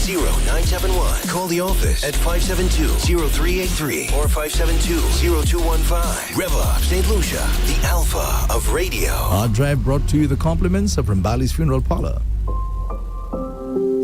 0971. Call the office at 572-0383 or 572-0215. Rev-Up St. Lucia, the alpha of radio. Our drive brought to you the compliments of Rambali's Funeral Parlor.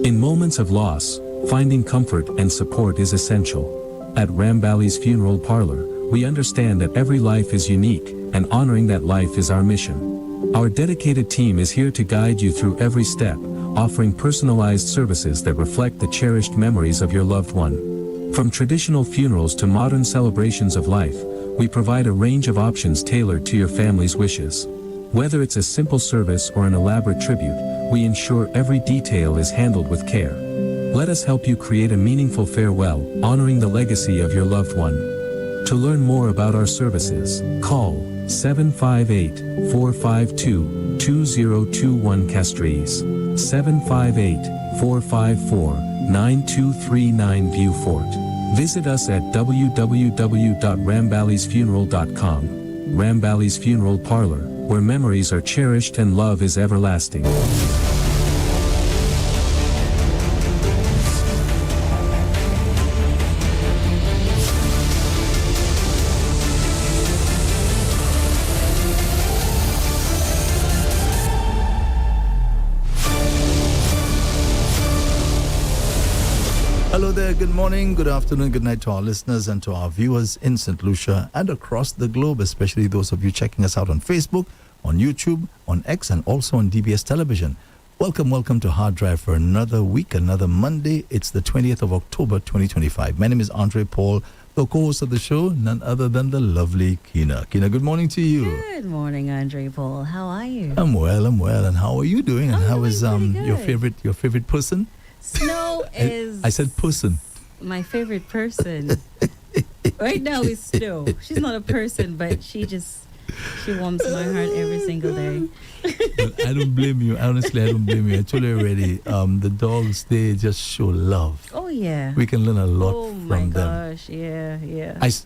In moments of loss, finding comfort and support is essential. At Rambali's Funeral Parlor, we understand that every life is unique, and honoring that life is our mission. Our dedicated team is here to guide you through every step, offering personalized services that reflect the cherished memories of your loved one. From traditional funerals to modern celebrations of life, we provide a range of options tailored to your family's wishes. Whether it's a simple service or an elaborate tribute, we ensure every detail is handled with care. Let us help you create a meaningful farewell, honoring the legacy of your loved one. To learn more about our services, call 758-452-2021 Castries, 758-454-9239 Viewfort. Visit us at www.rambalisfuneral.com. Rambali's Funeral Parlor, where memories are cherished and love is everlasting. Hello there, good morning, good afternoon, good night to our listeners and to our viewers in St. Lucia and across the globe, especially those of you checking us out on Facebook, on YouTube, on X, and also on DBS Television. Welcome to Hard Drive for another week, another Monday. It's the 20th of October, 2025. My name is Andre Paul, the co-host of the show, none other than the lovely Kina. Kina, good morning to you. Good morning, Andre Paul. How are you? I'm well. And how are you doing? And how is your favorite person? Snow is... I said person. My favorite person. Right now is Snow. She's not a person, but she warms my heart every single day. Well, I don't blame you. Honestly, I don't blame you. I told you already, the dogs, they just show love. Oh, yeah. We can learn a lot from them. Oh, my gosh. Yeah.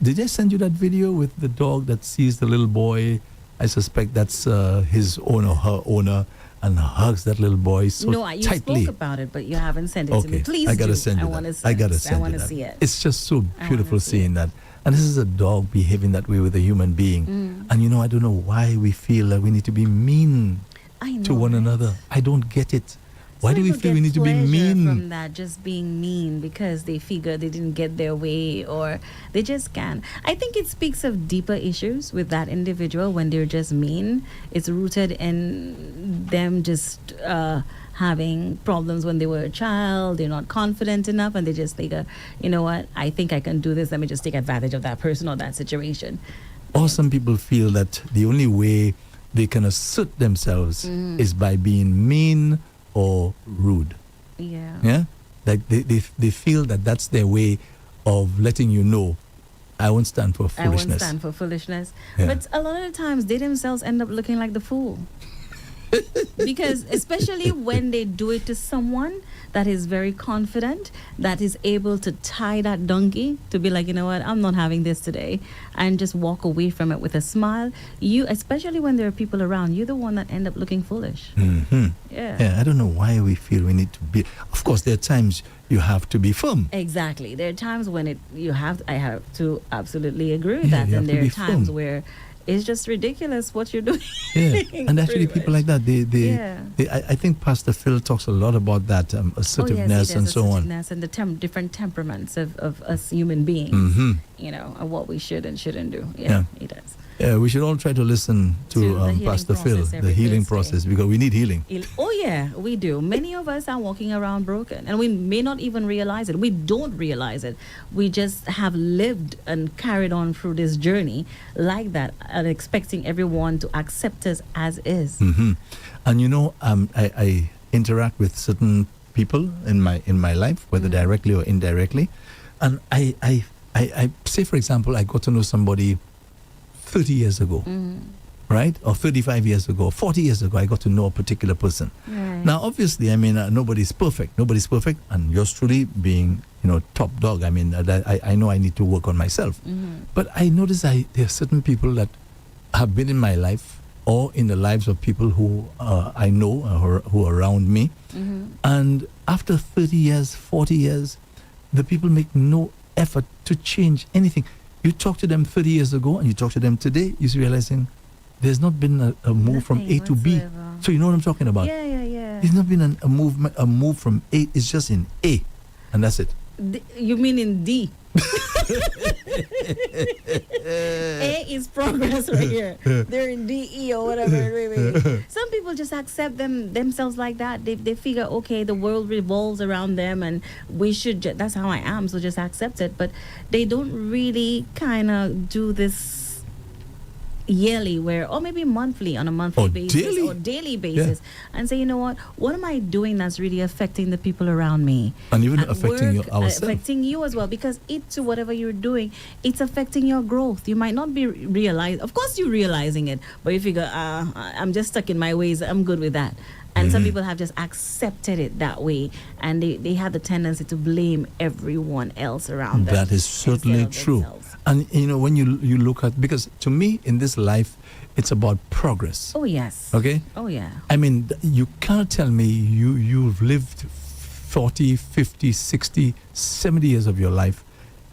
Did I send you that video with the dog that sees the little boy? I suspect that's his owner, her owner, and hugs that little boy so tightly. You spoke about it, but you haven't sent it to me. Please I gotta do. send you I want to see it. It's just so beautiful seeing that. And this is a dog behaving that way with a human being. And I don't know why we feel that we need to be mean to one another. I don't get it. Why do we feel we need to be mean? From that, just being mean because they figure they didn't get their way or they just can't. I think it speaks of deeper issues with that individual when they're just mean. It's rooted in them just having problems when they were a child. They're not confident enough and they just figure, you know what, I think I can do this. Let me just take advantage of that person or that situation. Or some people feel that the only way they can assert themselves is by being mean or rude. Yeah? Like they feel that that's their way of letting you know, I won't stand for foolishness. Yeah. But a lot of the times they themselves end up looking like the fool. Because especially when they do it to someone that is very confident, that is able to tie that donkey to be like, you know what, I'm not having this today, and just walk away from it with a smile. You, especially when there are people around, you're the one that end up looking foolish. Yeah, I don't know why we feel we need to be. Of course, there are times you have to be firm. Exactly. There are times when I have to absolutely agree with that, and there are times where it's just ridiculous what you're doing. Yeah, and actually people like that, I think Pastor Phil talks a lot about that, assertiveness and so on. And the different temperaments of us human beings, and what we should and shouldn't do. Yeah, he does. Yeah, we should all try to listen to Pastor Phil, the healing process, because we need healing. Oh, yeah, we do. Many of us are walking around broken, and we may not even realize it. We don't realize it. We just have lived and carried on through this journey like that, and expecting everyone to accept us as is. And I interact with certain people in my life, whether directly or indirectly, and I say, for example, I got to know somebody 30 years ago, right? Or 35 years ago, 40 years ago, I got to know a particular person. Right. Now, obviously, nobody's perfect. Nobody's perfect. And yours truly being, top dog, I know I need to work on myself. But I notice there are certain people that have been in my life or in the lives of people who I know who are around me. And after 30 years, 40 years, the people make no effort to change anything. You talk to them 30 years ago and you talk to them today, you're realizing there's not been a move from A to B. whatsoever. So you know what I'm talking about? Yeah. There's not been a move from A. It's just in A, and that's it. You mean in D? A is progress right here. They're in D, E, or whatever. Some people just accept themselves like that. They figure, okay, the world revolves around them, and we should. That's how I am. So just accept it. But they don't really kind of do this yearly, or maybe monthly, on a monthly basis or daily basis, and say, you know what am I doing that's really affecting the people around me, and even at affecting work, ourselves, affecting you as well, because whatever you're doing, it's affecting your growth. You might not be of course you're realizing it, but you figure, I'm just stuck in my ways, I'm good with that. And some people have just accepted it that way, and they have the tendency to blame everyone else around them. That is certainly true. Themselves. And you know, when you look at, because to me in this life, it's about progress. Oh yes. Okay. Oh yeah. I mean, you can't tell me you've lived 40, 50, 60, 70 years of your life,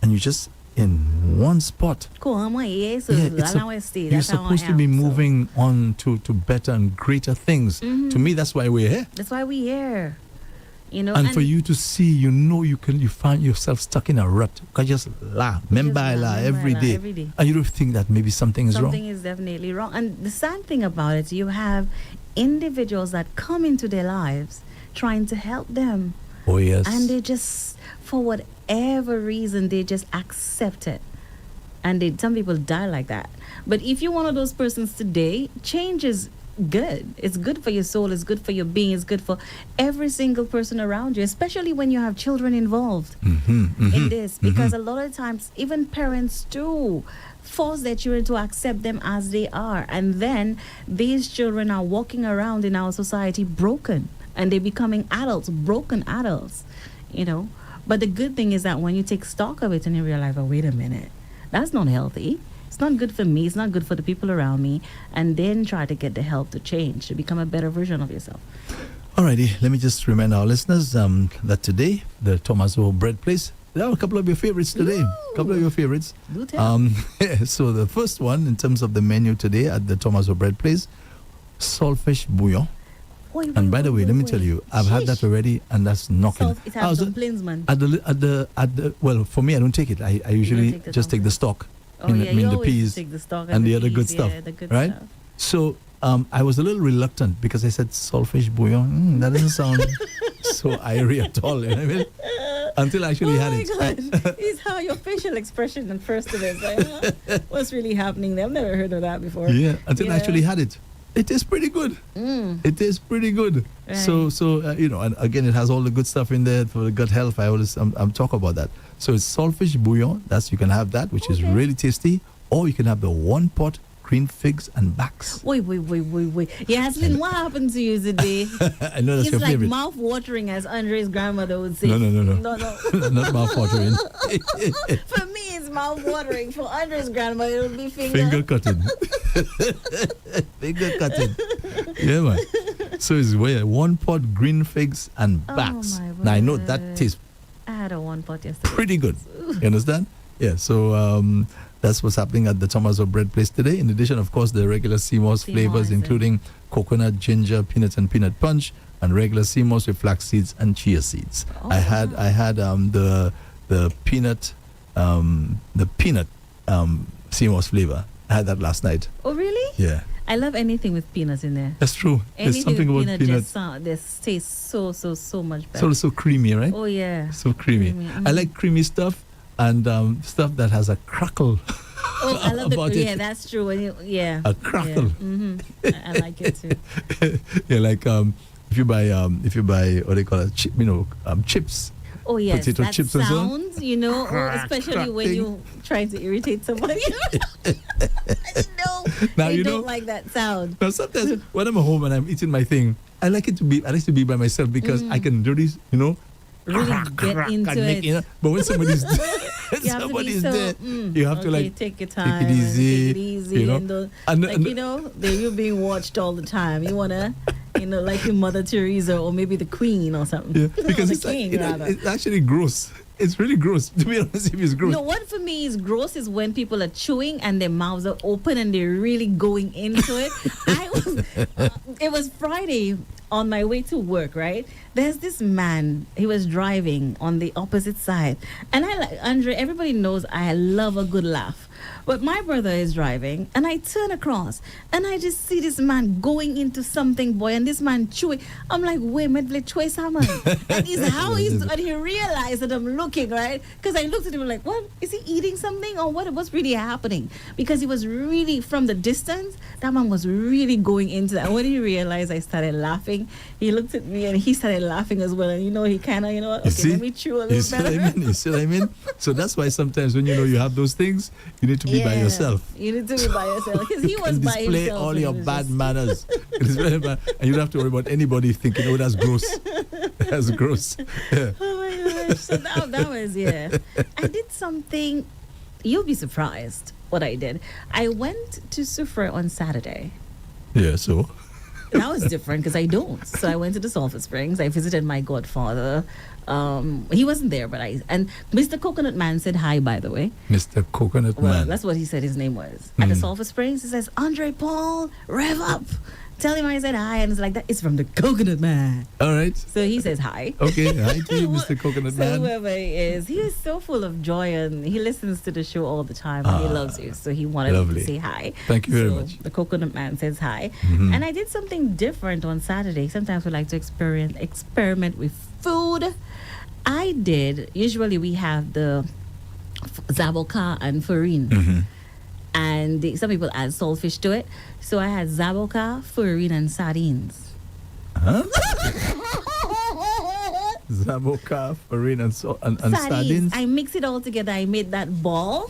and you just in one spot. You're supposed to be moving on to better and greater things. To me, that's why we're here. That's why we're here. You know, and for you to see, you find yourself stuck in a rut. You can just laugh, remember every day. And you don't think that maybe something is wrong. Something is definitely wrong. And the sad thing about it, you have individuals that come into their lives trying to help them. Oh yes. And they just, for whatever reason, they just accept it. And some people die like that. But if you're one of those persons today, change is good. It's good for your soul, it's good for your being, it's good for every single person around you, especially when you have children involved in this, because a lot of times even parents do force their children to accept them as they are, and then these children are walking around in our society broken, and they're becoming broken adults, you know. But the good thing is that when you take stock of it and you realize, oh, wait a minute, that's not healthy. It's not good for me. It's not good for the people around me. And then try to get the help to change, to become a better version of yourself. Alrighty, let me just remind our listeners that today, the Tomaso Bread Place, there are a couple of your favorites today. A couple of your favorites. Do tell. So the first one, in terms of the menu today at the Tomaso Bread Place, saltfish bouillon. And by the way, let me tell you, I've had that already, and that's knocking. It has dumplings, man. Well, for me, I don't take it. I usually just take the stock. The peas take the stock and the other good stuff, right? Stuff. So I was a little reluctant because I said saltfish bouillon. That doesn't sound so airy at all. You know what I mean? Until I actually had it. Oh my God! It's how your facial expression at first of it. Like, what's really happening there? I've never heard of that before. Yeah, until I actually had it. It is pretty good. It is pretty good. Right. So you know, and again, it has all the good stuff in there for the gut health. I'm talk about that. So it's saltfish bouillon. You can have that, which is really tasty, or you can have the one pot green figs and backs. Wait. Yaslin, what happened to you today? I know that's your favorite. It's like mouth-watering, as Andre's grandmother would say. No. No. Not mouth-watering. For me, it's mouth-watering. For Andre's grandmother, it would be finger cutting. Finger cutting. Yeah, man. So it's one pot green figs and backs. Now I know that tastes. I had a one pot yesterday. Pretty good. You understand? Yeah. So that's what's happening at the Tomaso Bread Place today. In addition, of course, the regular CMOS flavors, including coconut, ginger, peanuts, and peanut punch, and regular CMOS with flax seeds and chia seeds. I had the peanut CMOS flavor. I had that last night. Oh really? Yeah. I love anything with peanuts in there. That's true. There's something about peanuts. This tastes so much better. So creamy, right? Oh yeah. So creamy. I like creamy stuff and stuff that has a crackle. Oh, I love yeah, that's true. A crackle. Yeah. I like it too. Yeah, like if you buy what they call it, chips. Oh yes, potato that chips sounds, especially when you try to irritate somebody. Now they don't like that sound. Now sometimes when I'm at home and I'm eating my thing, I like to be by myself because I can really, really get into it. You know, but when somebody's You have to be there, you have to like take your time, take it easy, take it easy, you know. and don't, And- like you know, you're being watched all the time. You wanna, you know, like your Mother Teresa or maybe the Queen or something. Yeah, Or because the it's, like, king, you know, rather. it's actually gross. It's really gross. To be honest, if it's gross. No, what for me is gross is when people are chewing and their mouths are open and they're really going into it. It was Friday on my way to work, right? There's this man, he was driving on the opposite side. And I like, Andre, everybody knows I love a good laugh. But my brother is driving and I turn across and I just see this man going into something, boy, and this man chewing. I'm like, wait, medle chew salmon. And he's how he's, and he realized that I'm looking, right? Because I looked at him like, what? Is he eating something or what's really happening? Because he was really, from the distance, that man was really going into that. And when he realized I started laughing, he looked at me and he started laughing as well. And, you know, he kind of, you know, okay, let me chew a little You see better. what I mean? You see what I mean? So that's why sometimes when you know you have those things, you need to be by yourself. You need to be by yourself. Because he was And by display himself. all and your he was bad just- manners. It's very bad. And you don't have to worry about anybody thinking, oh, that's gross. That's gross. Yeah. Oh my gosh. So that was, yeah. I did something, you'll be surprised what I did. I went to Sufra on Saturday. Yeah, so. That was different because I don't. So I went to the Sulphur Springs. I visited my godfather. He wasn't there, but and Mr. Coconut Man said hi, by the way. Mr. Coconut Well, Man. that's what he said his name was. At the Sulphur Springs, he says, Andre Paul, rev up. Tell him I said hi. And it's like that. It's from the Coconut Man. All right. So he says hi. Okay. Hi to you, Mr. Coconut So Man. whoever he is so full of joy and he listens to the show all the time and he loves you. So he wanted lovely. to say hi. Thank you very So much. The Coconut Man says hi. Mhm. And I did something different on Saturday. Sometimes we like to experiment with food. Usually we have the zaboka and farine. Mhm. And some people add saltfish to it. So I had zaboka, farine, and sardines. Huh? Zaboka, farine, and sardines. I mix it all together. I made that ball.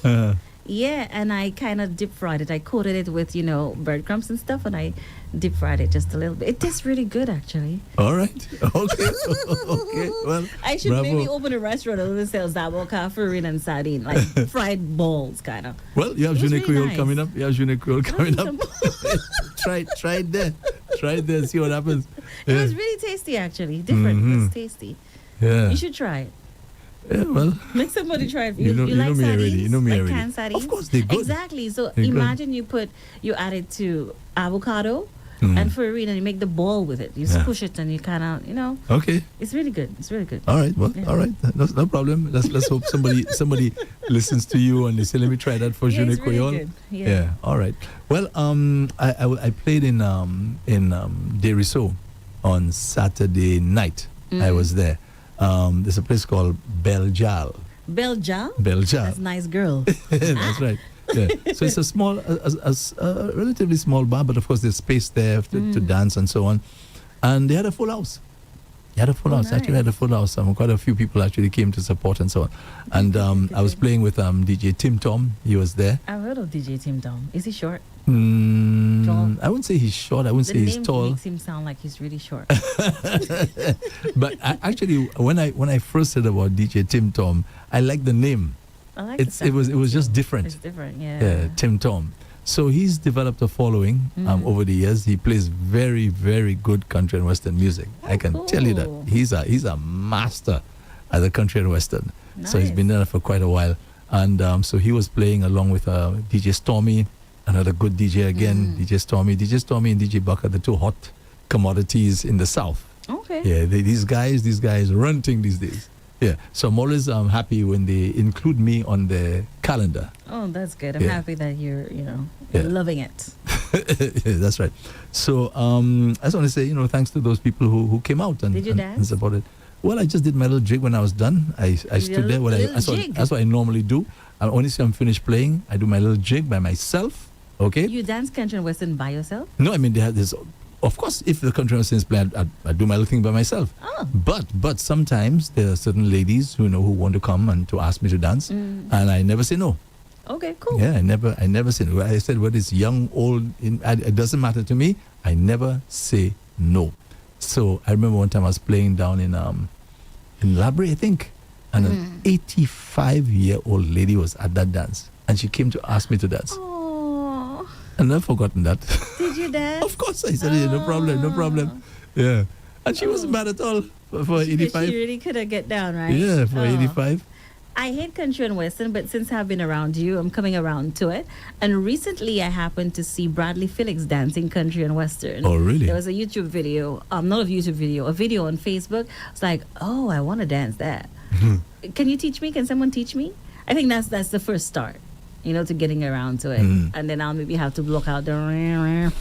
Yeah, and I kind of deep fried it. I coated it with, you know, breadcrumbs and stuff, and I deep fried it just a little bit. It tastes really good, actually. All right. Okay. Okay. Well, I should bravo. maybe open a restaurant that sells zaboka, farine, and sardine, like fried balls, kind of. Well, you have It was Jeune really Creole nice. coming up. You have Jeune Creole coming up. Try it there. Try it there. See what happens. It Yeah. was really tasty, actually. Different. It Mhm. was tasty. Yeah. You should try it. Yeah. Well. Make somebody try it. You know like me already. sardines? You know me like already. Canned sardines? Of course, they're good. Exactly. So They're good. imagine you add it to avocado Mhm. and farine and you make the ball with it. You Yeah. squish it and you kind of, you know, Okay. it's really good. It's really good. All right. Well. Yeah. All right. No problem. Let's hope somebody listens to you and they say, let me try that for Yeah, Jeune it's really Creole. good. Yeah. Yeah. All right. Well, I played in Deriso on Saturday night. I was there. There's a place called Beljal. Belgium? Beljal. That's a nice girl. That's right. Yeah. So it's a small, a relatively small bar, but of course there's space there to dance and so on. And they had a full house. They had a full Oh, house. Actually, had a full house. Quite a few people actually came to support and so on. And I was playing with DJ Tim Tom. He was there. I've heard of DJ Tim Tom. Is he short? Tall? I wouldn't say he's short. I wouldn't The say he's name tall. makes him sound like he's really short. But actually, when I first heard about DJ Tim Tom, I liked the name. I like the It sound. was just different. It's different, yeah. Yeah, Tim Tom. So he's developed a following over the years. He plays very, very good country and western music. I can tell you that cool. he's a master at the country and western. So he's been Nice. there for quite a while. And so he was playing along with DJ Stormy, another good DJ again, DJ Stormy and DJ Buck are the two hot commodities in the South. Okay. Yeah, these guys are running these days. Yeah, so I'm always happy when they include me on the calendar. Oh, that's good. I'm Yeah. happy that you're Yeah. loving it. Yeah, that's right. So I just want to say, thanks to those people who came out and, Did you and dance? supported. Well, I just did my little jig when I was done. I stood there. little jig? That's what I normally do. Only when I'm finished playing, I do my little jig by myself. Okay. You dance country and western by yourself? No, I mean they have this. Of course, if the country was play, I do my little thing by myself. Oh. But sometimes there are certain ladies who want to come and to ask me to dance, and I never say no. Okay, cool. Yeah, I never say no. I said whether it's young, old, it doesn't matter to me. I never say no. So I remember one time I was playing down in in Labrie, I think. And an 85-year-old lady was at that dance. And she came to ask me to dance. Oh, And I've forgotten that. did you dance? Of course, I said, no problem, no problem. Yeah. And she wasn't bad at all for 85. She really could have get down, right? Yeah, for 85. I hate country and western, but since I've been around you, I'm coming around to it. And recently, I happened to see Bradley Felix dancing country and western. Oh, really? There was a YouTube video, not a YouTube video, a video on Facebook. It's like, oh, I want to dance that. Can you teach me? Can someone teach me? I think that's the first start, to getting around to it. And then I'll maybe have to block out the...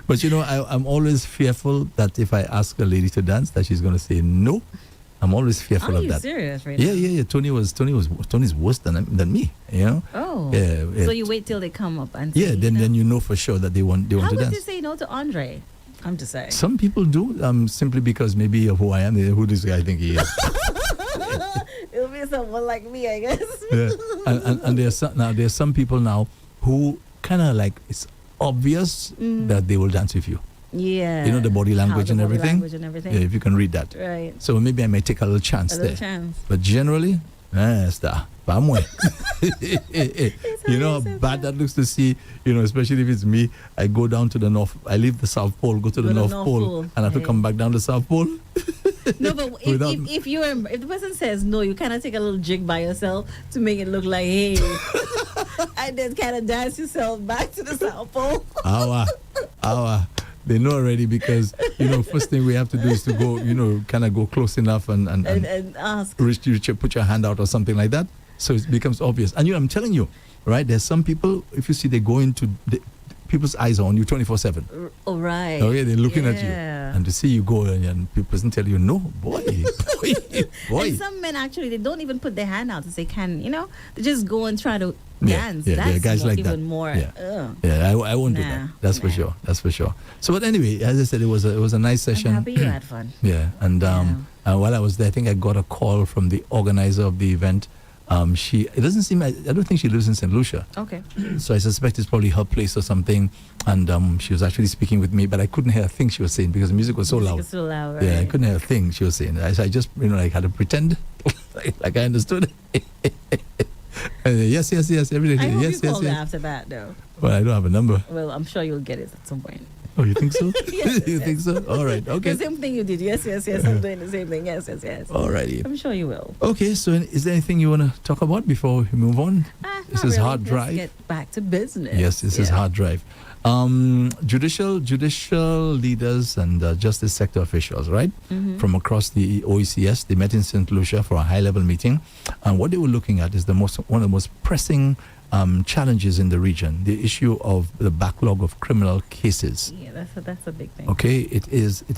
But, I'm always fearful that if I ask a lady to dance, that she's going to say no. I'm always fearful of that. Are you serious right now? Yeah. Yeah. Tony's worse than me, Oh. Yeah. So you wait till they come up and say, say, then you know for sure that they want to dance. How would you say no to Andre? I'm just saying. Some people do, simply because maybe of who I am, who this guy think he is. It'll be someone like me, I guess. Yeah. And there's some people now who kind of like, it's obvious that they will dance with you. Yeah. The body language and everything. Yeah, if you can read that. Right. So maybe I may take a little chance there. But generally, how bad that looks to see, especially if it's me. I go down to the north, I leave the South Pole, go to the North Pole, and I have to come back down the South Pole. No, but if the person says no, you kind of take a little jig by yourself to make it look like, hey, and then kind of dance yourself back to the South Pole. They know already because, first thing we have to do is to go, kind of go close enough and ask. Put your hand out or something like that. So it becomes obvious. And, I'm telling you, right, there's some people, if you see they go into, people's eyes are on you 24/7. Oh, right. Okay, they're looking at you. And to see you go and people doesn't tell you, no, boy. And some men actually, they don't even put their hand out to say, they just go and try to dance. Yeah, That's guys like even that. more. Yeah, I won't do that. That's for sure. That's for sure. So, but anyway, as I said, it was a nice session. I'm happy you had fun. Yeah, and while I was there, I think I got a call from the organizer of the event. It doesn't seem, I don't think she lives in St. Lucia. Okay. So I suspect it's probably her place or something. And she was actually speaking with me, but I couldn't hear a thing she was saying because the music was so loud. So loud, right? Yeah, I couldn't hear a thing she was saying. I just, had to pretend like I understood. Yes, everything. I hope yes, you called her after that, though. Well, I don't have a number. Well, I'm sure you'll get it at some point. Oh, you think so? Yes, you think so? All right, okay. The same thing you did. Yes. I'm doing the same thing. Yes. All righty. I'm sure you will. Okay, so is there anything you want to talk about before we move on? This is really. Hard Drive. Let's get back to business. Yes, this is Hard Drive. Judicial leaders and justice sector officials, right, from across the OECS, they met in St. Lucia for a high-level meeting, and what they were looking at is one of the most pressing challenges in the region, the issue of the backlog of criminal cases. Yeah, that's a big thing. Okay, it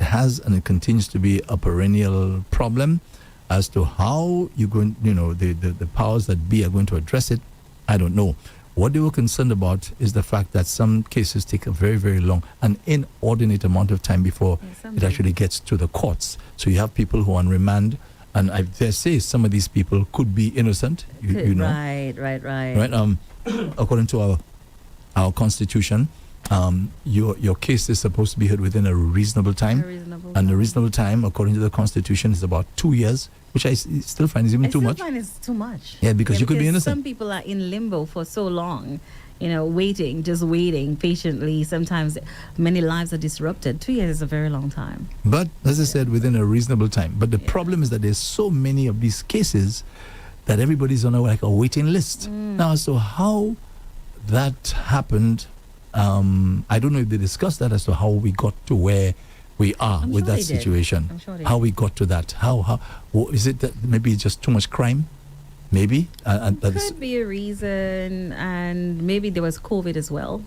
has and it continues to be a perennial problem. As to how you're going, the powers that be are going to address it, I don't know. What they were concerned about is the fact that some cases take a very, very long, an inordinate amount of time before it actually gets to the courts. So you have people who are on remand, and I dare say some of these people could be innocent. Right. Right. According to our constitution, your case is supposed to be heard within a reasonable time. The reasonable time, according to the constitution, is about 2 years, which I still find is even too much. I still find it's too much. Yeah, because you could be innocent. Some people are in limbo for so long, waiting patiently. Sometimes many lives are disrupted. 2 years is a very long time. But as I said, within a reasonable time. But the problem is that there's so many of these cases that everybody's on a waiting list. Now, as to how that happened, I don't know if they discussed that as to how we got to where we are with that situation. I'm sure they how we got to that. How is it that maybe just too much crime? Maybe could be a reason, and maybe there was COVID as well.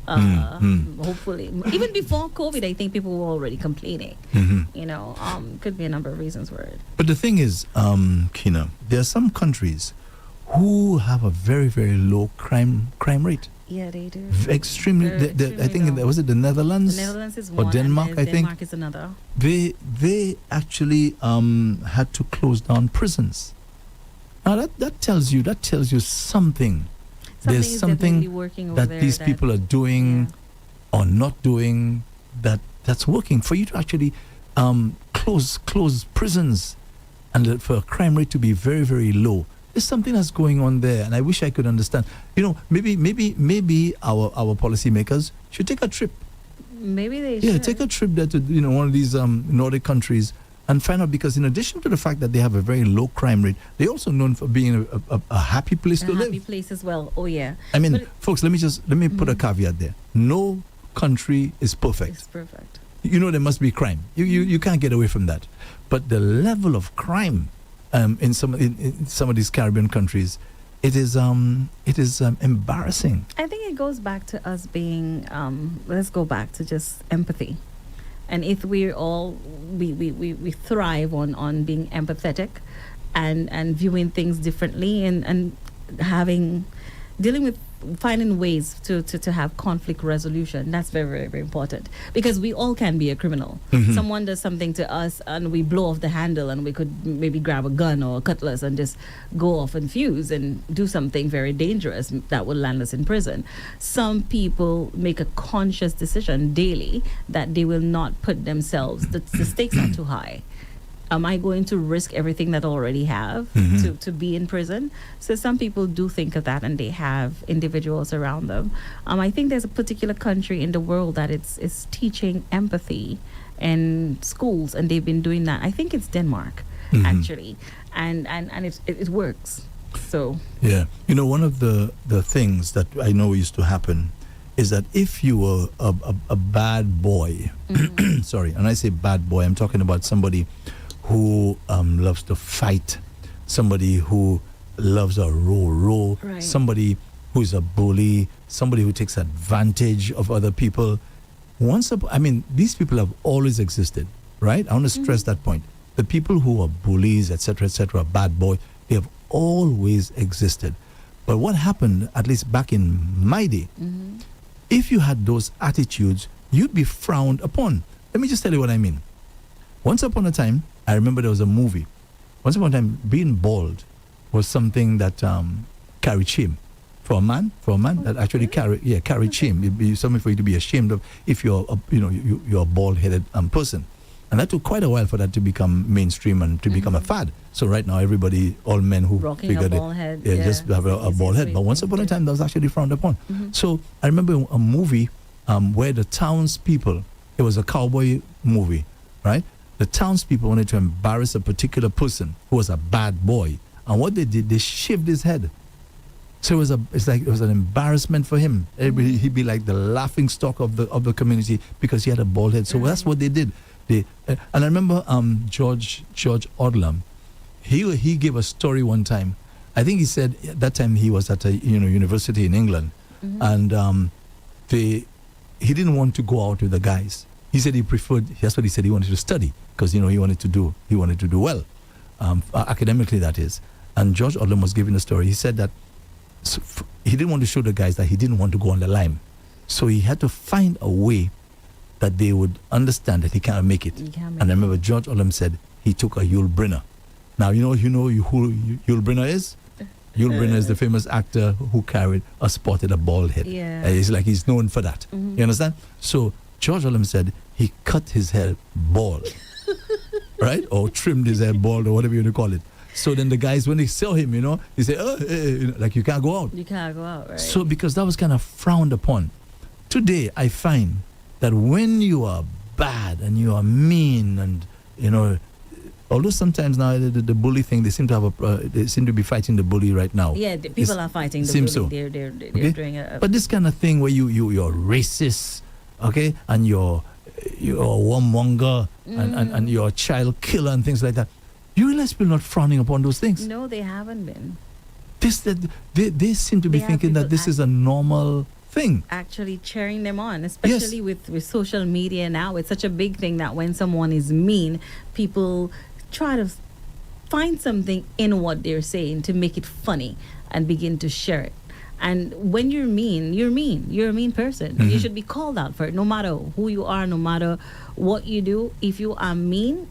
Hopefully, even before COVID, I think people were already complaining. Could be a number of reasons for it. But the thing is, Kina, there are some countries who have a very, very low crime rate. Yeah, they do. Extremely. I think was it the Netherlands? The Netherlands is or one, Denmark. and I think Denmark is another. They actually had to close down prisons. Now that tells you something. There's something that these people are doing or not doing that's working for you to actually close prisons, and for a crime rate to be very, very low. There's something that's going on there, and I wish I could understand. Maybe our policymakers should take a trip. Maybe they should. Yeah, take a trip there to one of these Nordic countries and find out, because in addition to the fact that they have a very low crime rate, they're also known for being a happy place to live. A happy place as well. Oh yeah. I mean, folks, let me put a caveat there. No country is perfect. It's perfect. There must be crime. You can't get away from that. But the level of crime in some of these Caribbean countries, it is embarrassing. I think it goes back to us being let's go back to just empathy. And if we thrive on being empathetic and viewing things differently and dealing with finding ways to have conflict resolution, that's very, very, very important, because we all can be a criminal. Mm-hmm. Someone does something to us and we blow off the handle, and we could maybe grab a gun or a cutlass and just go off and fuse and do something very dangerous that will land us in prison. Some people make a conscious decision daily that they will not put themselves, the stakes are too high. Am I going to risk everything that I already have to be in prison? So some people do think of that, and they have individuals around them. I think there's a particular country in the world that it's teaching empathy in schools, and they've been doing that. I think it's Denmark, actually, and it works. So yeah, one of the things that I know used to happen is that if you were a bad boy, sorry, and I say bad boy, I'm talking about somebody who loves to fight, somebody who loves a row, right. Somebody who's a bully, somebody who takes advantage of other people. These people have always existed, right? I want to stress that point. The people who are bullies, etc., bad boy, they have always existed. But what happened, at least back in my day, if you had those attitudes, you'd be frowned upon. Let me just tell you what I mean. Once upon a time, I remember there was a movie. Once upon a time, being bald was something that carried shame. For a man that actually carried shame. It'd be something for you to be ashamed of if you're a bald-headed person. And that took quite a while for that to become mainstream and to become a fad. So right now, all men who rocking figured a bald head, just have a bald head. But once upon a time, that was actually frowned upon. So I remember a movie where the townspeople, it was a cowboy movie, right? The townspeople wanted to embarrass a particular person who was a bad boy, and what they did, they shaved his head. So it was an embarrassment for him. He'd be like the laughing stock of the community because he had a bald head. So that's what they did. And I remember George Odlum, he gave a story one time. I think he said at that time he was at a university in England, and he didn't want to go out with the guys. He said that's what he said, he wanted to study because, he wanted to do well, academically, that is. And George Odlum was giving a story. He said that he didn't want to show the guys that he didn't want to go on the line. So he had to find a way that they would understand that he can't make it. And I remember George Odlum said he took a Yul Brynner. Now, you know who Yul Brynner is? Yul Brynner is the famous actor who sported a bald head. Yeah. He's known for that. You understand? So George Odlum said he cut his hair bald, right? Or trimmed his hair bald, or whatever you want to call it. So then the guys, when they saw him, they say, like, you can't go out. You can't go out, right? So because that was kind of frowned upon. Today, I find that when you are bad and you are mean and, although sometimes now the bully thing, they seem to be fighting the bully right now. Yeah, people are fighting the bully. So. They're doing But this kind of thing where you're racist, okay, and you're a warmonger and you're a child killer and things like that, you realize people are not frowning upon those things. No, they haven't been. They seem to be thinking that this is a normal thing. Actually cheering them on, especially with social media now. It's such a big thing that when someone is mean, people try to find something in what they're saying to make it funny and begin to share it. And when you're mean, you're mean. You're a mean person. You should be called out for it, no matter who you are, no matter what you do. If you are mean,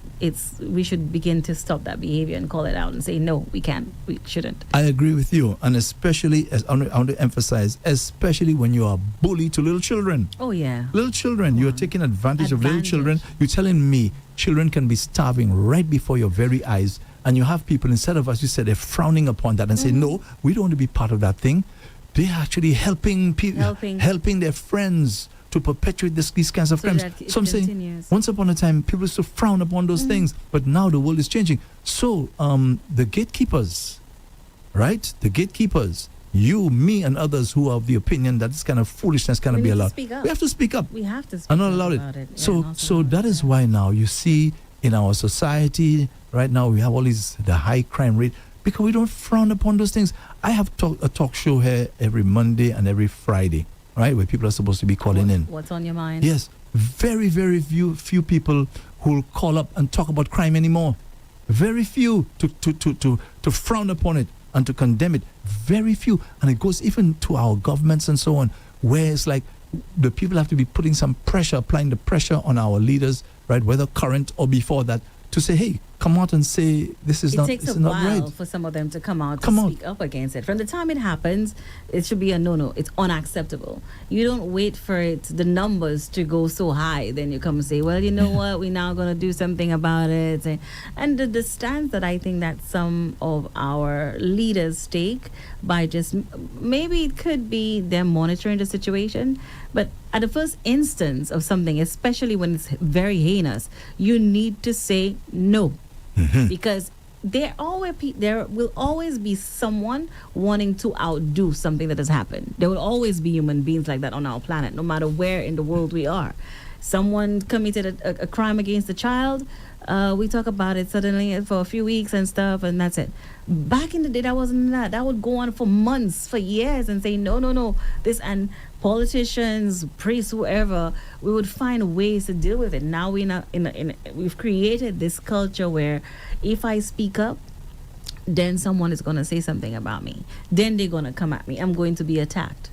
we should begin to stop that behavior and call it out and say, no, we can't, we shouldn't. I agree with you, and especially, as I want to emphasize, especially when you are bully to little children. Oh, yeah. Little children, you're taking advantage of little children. You're telling me children can be starving right before your very eyes, and you have people, instead of, as you said, they're frowning upon that and say, no, we don't want to be part of that thing. They're actually helping people, helping their friends to perpetuate these kinds of crimes. So I'm saying, once upon a time, people used to frown upon those things, but now the world is changing. So the gatekeepers, right? The gatekeepers, you, me, and others who are of the opinion that this kind of foolishness cannot be allowed. We have to speak up. We have to speak and not up allow about it. So that is why now you see in our society, right now, we have all the high crime rate, because we don't frown upon those things. I have a talk show here every Monday and every Friday, right, where people are supposed to be calling in. What's on your mind? Yes. Very, very few people who will call up and talk about crime anymore. Very few to frown upon it and to condemn it. Very few. And it goes even to our governments and so on, where it's like the people have to be putting some pressure, applying the pressure on our leaders, right, whether current or before that, to say, hey, come out and say this is not right. It takes a while for some of them to come out to speak up against it. From the time it happens, it should be a no-no. It's unacceptable. You don't wait for the numbers to go so high, then you come and say, well, you know what, we're now going to do something about it. And the stance that I think that some of our leaders take by just, maybe it could be them monitoring the situation, but at the first instance of something, especially when it's very heinous, you need to say no. Because there will always be someone wanting to outdo something that has happened. There will always be human beings like that on our planet, no matter where in the world we are. Someone committed a crime against a child. We talk about it suddenly for a few weeks and stuff, and that's it. Back in the day, that wasn't that. That would go on for months, for years, and say, no, this, and politicians, priests, whoever, we would find ways to deal with it. Now we've created this culture where if I speak up, then someone is going to say something about me. Then they're going to come at me. I'm going to be attacked.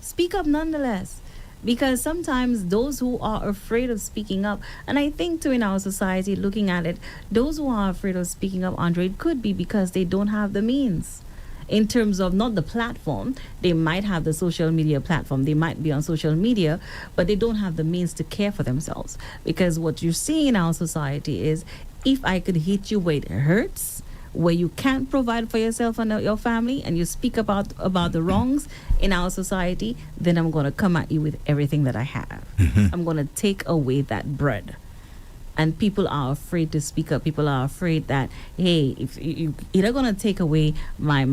Speak up nonetheless. Because sometimes those who are afraid of speaking up, and I think too in our society, looking at it, those who are afraid of speaking up, Andre, it could be because they don't have the means. In terms of not the platform, they might have the social media platform, they might be on social media, but they don't have the means to care for themselves. Because what you see in our society is, if I could hit you where it hurts, where you can't provide for yourself and your family, and you speak about the wrongs in our society, then I'm going to come at you with everything that I have. I'm going to take away that bread. And people are afraid to speak up. People are afraid that, hey, if you're either going to take away my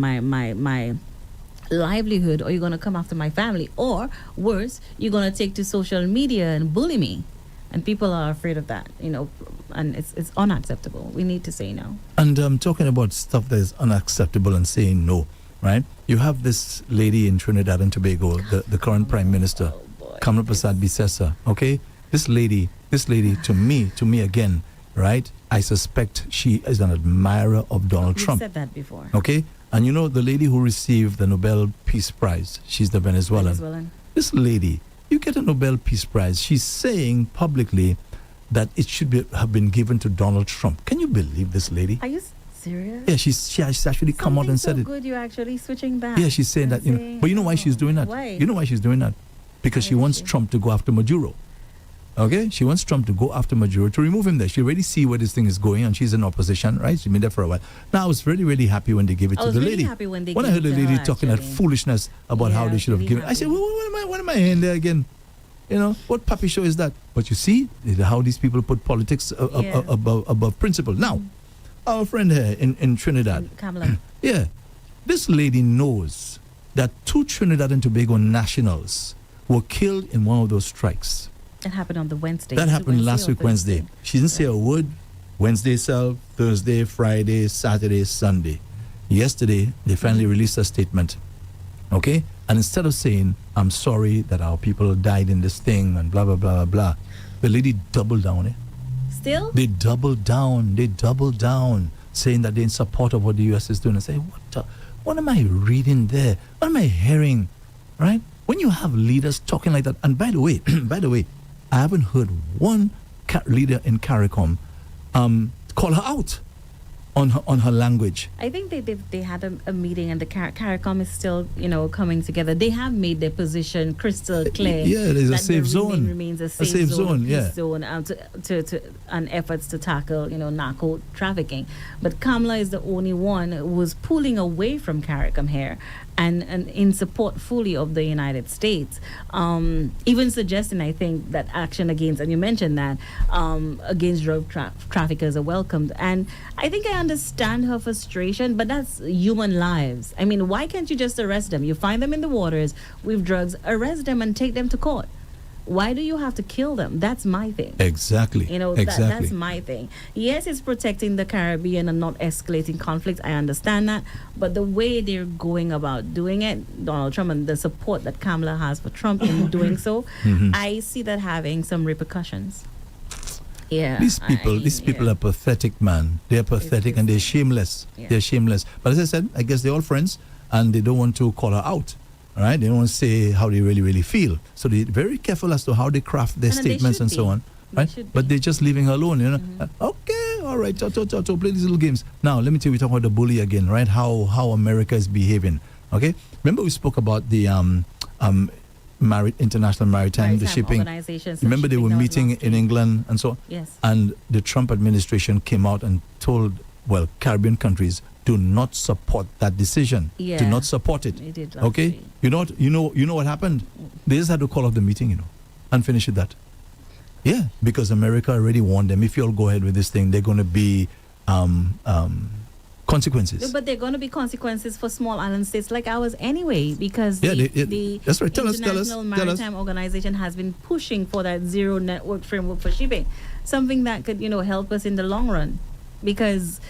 livelihood, or you're going to come after my family, or worse, you're going to take to social media and bully me. And people are afraid of that, and it's unacceptable. We need to say no. And talking about stuff that is unacceptable and saying no, right? You have this lady in Trinidad and Tobago, the current Prime Minister, Kamala Prasad Bisesa, okay? This lady, to me again, right? I suspect she is an admirer of Donald Trump. You said that before. Okay? And the lady who received the Nobel Peace Prize, she's the Venezuelan. This lady, you get a Nobel Peace Prize, she's saying publicly that it should have been given to Donald Trump. Can you believe this lady? Are you serious? Yeah, she's actually come out and said it. Good, you're actually switching back. Yeah, she's saying that, But you know why she's doing that? Why? You know why she's doing that? Because she wants Trump to go after Maduro. Okay? She wants Trump to go after Maduro to remove him there. She already see where this thing is going, and she's in opposition, right? She's been there for a while. Now, I was really, really happy when they gave it to the lady. Happy when I heard the lady talking that foolishness about how they should have given it, I said, well, what am I hearing there again? What puppy show is that? But you see how these people put politics above principle. Now, our friend here in Trinidad, Kamala. yeah, this lady knows that 2 Trinidad and Tobago nationals were killed in one of those strikes. That happened on the Wednesday. That happened last week, Wednesday. She didn't say a word. Wednesday itself, Thursday, Friday, Saturday, Sunday. Yesterday, they finally released a statement. Okay? And instead of saying, I'm sorry that our people died in this thing and blah, blah, blah, blah, the lady doubled down. Still? They doubled down, saying that they're in support of what the U.S. is doing. I say, What am I reading there? What am I hearing? Right? When you have leaders talking like that, and by the way, I haven't heard one leader in CARICOM call her out on her language. I think they had a meeting, and the CARICOM is still, coming together. They have made their position crystal clear. Yeah, there's a that safe the zone. Remains a safe zone, yeah. zone to and efforts to tackle, narco trafficking. But Kamala is the only one who was pulling away from CARICOM here, and in support fully of the United States, even suggesting, I think, that action against, and you mentioned that, against drug traffickers are welcomed. And I think I understand her frustration, but that's human lives. I mean, why can't you just arrest them? You find them in the waters with drugs, arrest them and take them to court. Why do you have to kill them? That's my thing. Exactly. That's my thing. Yes, it's protecting the Caribbean and not escalating conflicts. I understand that. But the way they're going about doing it, Donald Trump, and the support that Kamala has for Trump in doing so, I see that having some repercussions. Yeah. These people are pathetic, man. They're pathetic and they're shameless. Yeah. They're shameless. But as I said, I guess they're all friends and they don't want to call her out. All right, they don't want to say how they really, really feel. So they're very careful as to how they craft their statements and so on. Right? But they're just leaving her alone, Okay, all right, play these little games. Now, let me tell you, we talk about the bully again, right? How America is behaving. Okay? Remember we spoke about the International Maritime, the shipping. Remember they were meeting in England and so on? Yes. And the Trump administration came out and told, Caribbean countries, do not support that decision. Yeah. Do not support it. They did last Okay? week. You know what happened? They just had to call off the meeting, and finish with that. Yeah, because America already warned them, if you all go ahead with this thing, they're going to be consequences. But there are going to be consequences for small island states like ours anyway, because Yeah, the that's right. Tell us. International Maritime Organization has been pushing for that zero network framework for shipping, something that could, help us in the long run. Because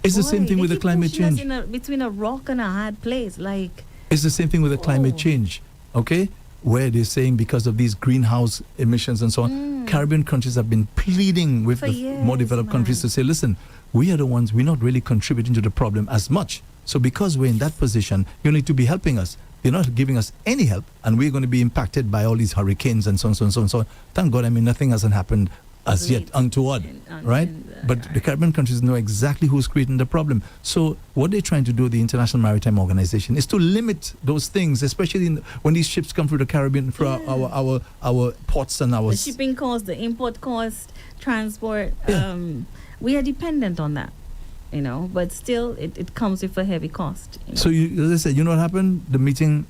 it's the same thing with the climate change. Between a rock and a hard place, like. It's the same thing with the climate change, okay? Where they're saying because of these greenhouse emissions and so on, Caribbean countries have been pleading with the more developed countries to say, listen, we are the ones, we're not really contributing to the problem as much. So because we're in that position, you need to be helping us. You're not giving us any help, and we're going to be impacted by all these hurricanes and so on, so on, so on, so on. Thank God, nothing hasn't happened as yet untoward, right? But the Caribbean countries know exactly who's creating the problem. So what they're trying to do, the International Maritime Organization, is to limit those things, especially when these ships come through the Caribbean for our ports and our... The shipping cost, the import cost, transport, we are dependent on that, but still it comes with a heavy cost. So as I said, you know what happened? The meeting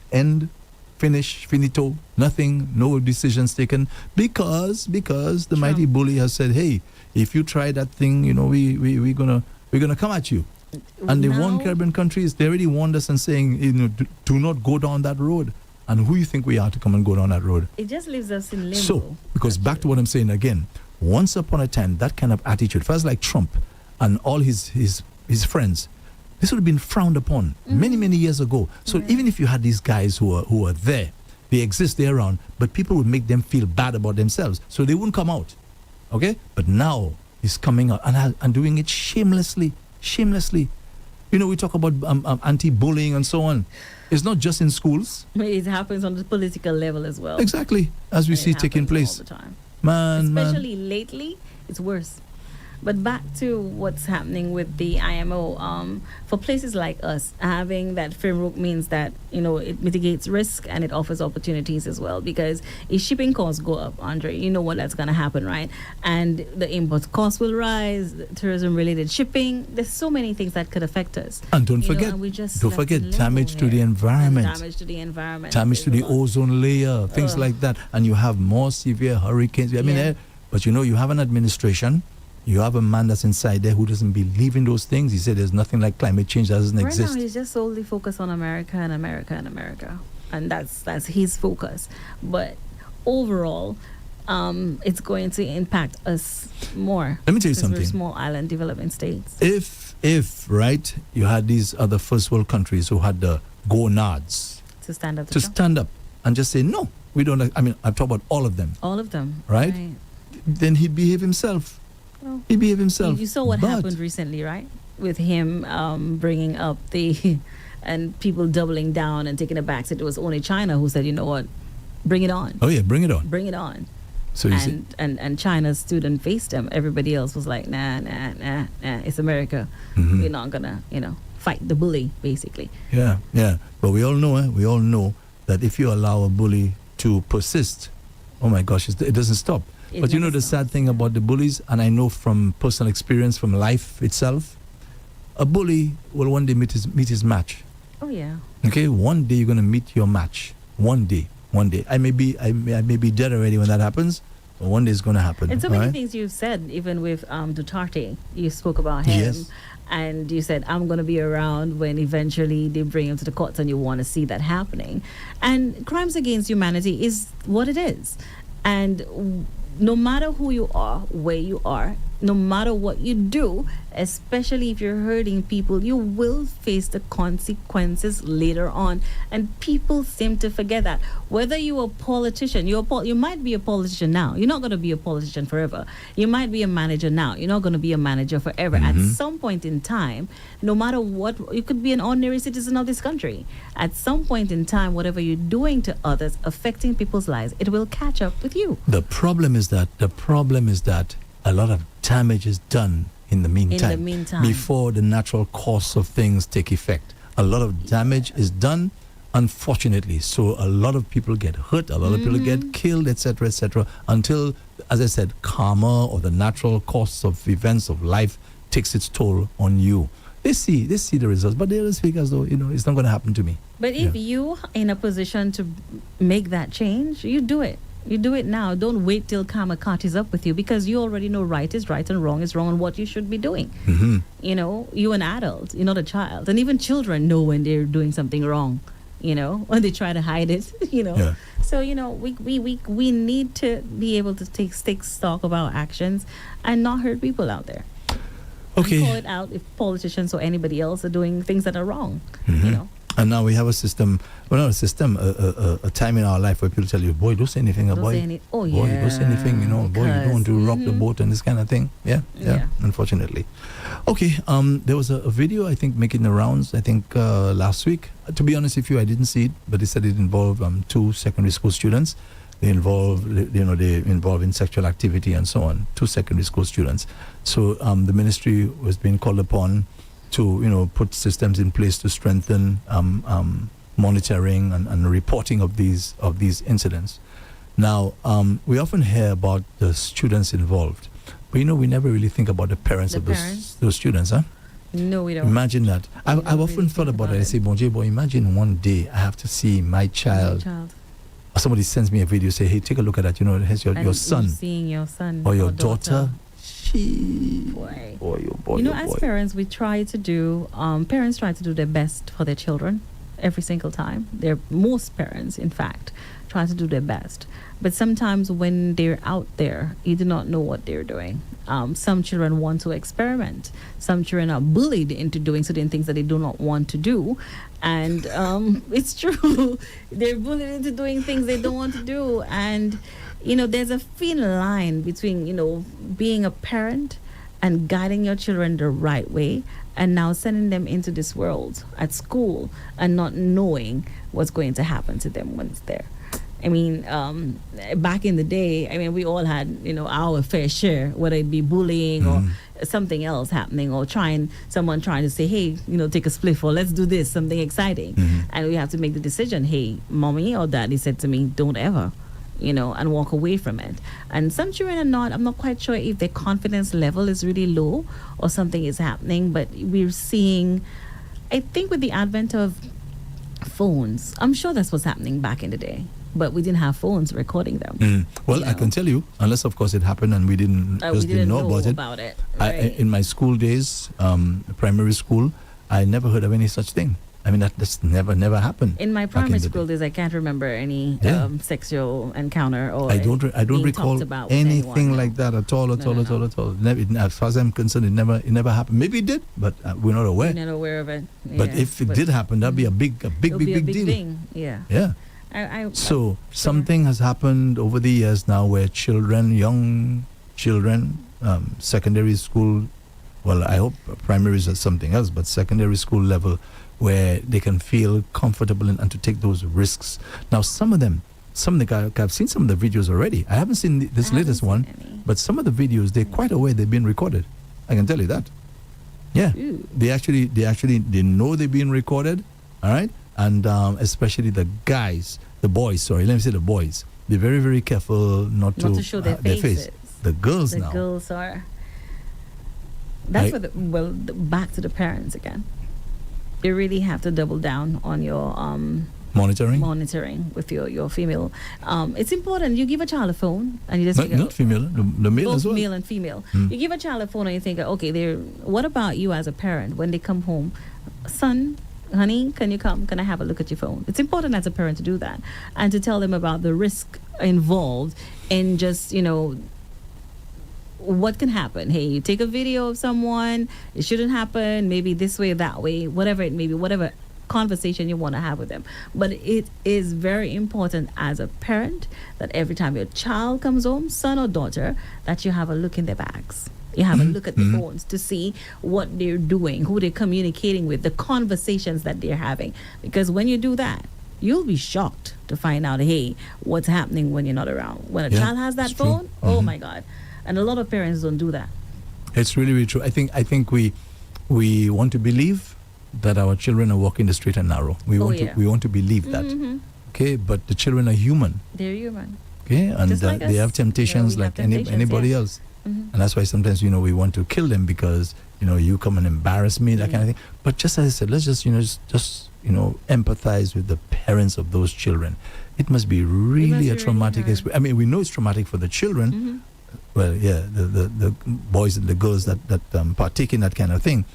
finito, nothing, no decisions taken, because the mighty bully has said, hey, if you try that thing, we're gonna come at you. And they warned Caribbean countries. They already warned us and saying, do not go down that road. And who you think we are to come and go down that road? It just leaves us in limbo. So, because back to what I'm saying again, once upon a time, that kind of attitude, first like Trump and all his friends, this would have been frowned upon many, many years ago. So even if you had these guys who are there, they exist, they're around, but people would make them feel bad about themselves, so they wouldn't come out. Okay? But now he's coming out and doing it shamelessly. We talk about anti-bullying and so on. It's not just in schools. It happens on the political level as well. Exactly, as we see taking place. All the time. Especially lately, it's worse. But back to what's happening with the IMO, for places like us, having that framework means that, it mitigates risk and it offers opportunities as well. Because if shipping costs go up, Andre, you know what that's going to happen, right? And the import costs will rise, tourism-related shipping. There's so many things that could affect us. And don't forget, damage to the environment. Damage to the ozone layer, things like that. And you have more severe hurricanes. But you have an administration. You have a man that's inside there who doesn't believe in those things. He said there's nothing like climate change that doesn't exist. Right now, he's just solely focused on America and America and America. And that's his focus. But overall, it's going to impact us more. Let me tell you something. We're small island development states. If right, you had these other first world countries who had the gonads to stand up and just say, no, we don't. I'm talking about all of them. All of them. Right? Then he'd behave himself. He behaved himself. You saw what happened recently, right? with him bringing up the and people doubling down and taking a back seat. It was only China who said, you know what, bring it on. Oh yeah, bring it on. Bring it on. So you see, and China stood and faced him. Everybody else was like, nah, it's America. We're not gonna, fight the bully, basically. Yeah. But we all know that if you allow a bully to persist, oh my gosh, it doesn't stop. But you know the sad thing about the bullies, and I know from personal experience, from life itself, a bully will one day meet his match. Oh yeah. Okay, one day you're gonna meet your match. One day. I may be dead already when that happens, but one day it's gonna happen. And so many things you've said, even with Duterte, you spoke about him. Yes. And you said, I'm going to be around when eventually they bring him to the courts, and you want to see that happening. And crimes against humanity is what it is. And no matter who you are, where you are, no matter what you do, especially if you're hurting people, you will face the consequences later on. And people seem to forget that. Whether you're a politician, you might be a politician now. You're not going to be a politician forever. You might be a manager now. You're not going to be a manager forever. At some point in time, no matter what, you could be an ordinary citizen of this country. At some point in time, whatever you're doing to others, affecting people's lives, it will catch up with you. The problem is that a lot of damage is done in the meantime. Before the natural course of things take effect. A lot of damage is done, unfortunately. So a lot of people get hurt, a lot of people get killed, etc., until, as I said, karma or the natural course of events of life takes its toll on you. They see the results, but they just speak as though, it's not going to happen to me. But if you're in a position to make that change, you do it. You do it now. Don't wait till karma catches up with you, because you already know right is right and wrong is wrong and what you should be doing. You're an adult. You're not a child. And even children know when they're doing something wrong, when they try to hide it, Yeah. So, we need to be able to take stock of our actions and not hurt people out there. Okay. And call it out if politicians or anybody else are doing things that are wrong, And now we have a system, well, not a system, a time in our life where people tell you, boy, don't say anything, boy, don't say anything, boy, you don't want to rock the boat and this kind of thing. Yeah, unfortunately. Okay, there was a video, I think, making the rounds, I think, last week. To be honest with you, I didn't see it, but they said it involved 2 secondary school students. They involved in sexual activity and so on, 2 secondary school students. So the ministry was being called upon to put systems in place to strengthen monitoring and reporting of these incidents. Now we often hear about the students involved, but we never really think about the parents of those students, huh? No, we don't. Imagine that. I've often thought about it. I say, boy, imagine one day I have to see my child. Somebody sends me a video, say, hey, take a look at that. Here's your son. Seeing your son or your daughter. As parents, we try to do, parents try to do their best for their children every single time. Most parents, in fact, try to do their best. But sometimes when they're out there, you do not know what they're doing. Some children want to experiment. Some children are bullied into doing certain things that they do not want to do. And it's true. They're bullied into doing things they don't want to do. And there's a thin line between, being a parent and guiding your children the right way, and now sending them into this world at school and not knowing what's going to happen to them when it's there. I mean, back in the day, we all had, our fair share, whether it be bullying or something else happening, or someone trying to say, hey, take a spliff, or let's do this, something exciting. And we have to make the decision, hey, mommy or daddy said to me, don't ever, and walk away from it. And some children I'm not quite sure if their confidence level is really low or something is happening, but we're seeing, I think with the advent of phones, I'm sure that's what's happening back in the day. But we didn't have phones recording them. Well, I can tell you, unless of course it happened and we didn't know about it. Right. In my school days, primary school, I never heard of any such thing. That's never happened. In my primary school days, I can't remember any sexual encounter or I don't recall anything like that at all. As far as I'm concerned, it never happened. Maybe it did, but we're not aware. We're not aware of it. But if it did happen, that'd be a big deal. Thing. Yeah. Yeah. Something has happened over the years now where young children, secondary school well, I hope primary is something else, but secondary school level, where they can feel comfortable and to take those risks. Now, some of them, I've seen some of the videos already. I haven't seen this latest one, but some of the videos, they're quite aware they've been recorded. I can tell you that. Yeah, Ooh. they know they're being recorded, all right? And especially the boys, let me say the boys. They're very, very careful not to show their face. faces. The girls The now. girls are. That's back to the parents again. You really have to double down on your monitoring with your female. It's important. You give a child a phone and you just not female, the male both as well. male and female. You give a child a phone and you think, okay, what about you as a parent when they come home, son? Honey, can you come? Can I have a look at your phone? It's important as a parent to do that and to tell them about the risk involved in just, what can happen. Hey, you take a video of someone, it shouldn't happen, maybe this way or that way, whatever it may be, whatever conversation you want to have with them. But it is very important as a parent that every time your child comes home, son or daughter, that you have a look in their bags. You have a look at the phones to see what they're doing, who they're communicating with, the conversations that they're having. Because when you do that, you'll be shocked to find out, hey, what's happening when you're not around. When a child has that phone, oh my God. And a lot of parents don't do that. It's really, really true. I think we want to believe that our children are walking the straight and narrow. We want to believe that. Okay, but the children are human. They're human. Okay, and like they have temptations like anybody else. And that's why sometimes, we want to kill them because, you come and embarrass me, that kind of thing. But just as I said, let's just empathize with the parents of those children. It must be really a traumatic experience. I mean, we know it's traumatic for the children. Well, yeah, the boys and the girls that partake in that kind of thing.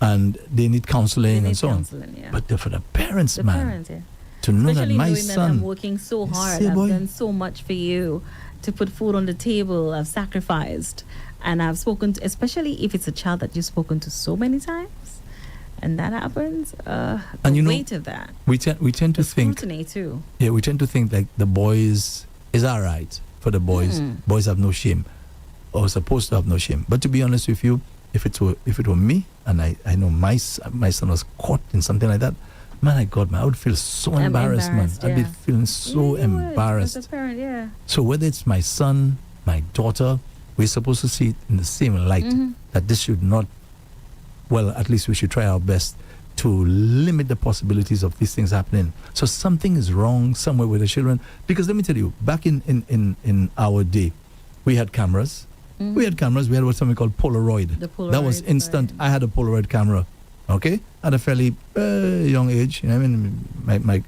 And they need counseling and so on. Yeah. But for the parents, the man, parents, yeah. to know Especially that my knowing son... that I'm working so hard, I've done so much for you to put food on the table, I've sacrificed, and I've spoken to, especially if it's a child that you've spoken to so many times, and that happens, the weight of that. We tend to think... scrutiny too. Yeah, we tend to think like the boys is all right for the boys. Boys have no shame, or supposed to have no shame. But to be honest with you, if it were me, and I know my son was caught in something like that, man, I would feel so embarrassed, man. Yeah. I'd be feeling so embarrassed. As a parent, yeah. So whether it's my son, my daughter, we're supposed to see it in the same light, that this should not, well, at least we should try our best to limit the possibilities of these things happening. So something is wrong somewhere with the children. Because let me tell you, back in our day, we had cameras. We had what something called Polaroid. That was instant. Right. I had a Polaroid camera. Okay, at a fairly young age, I mean, my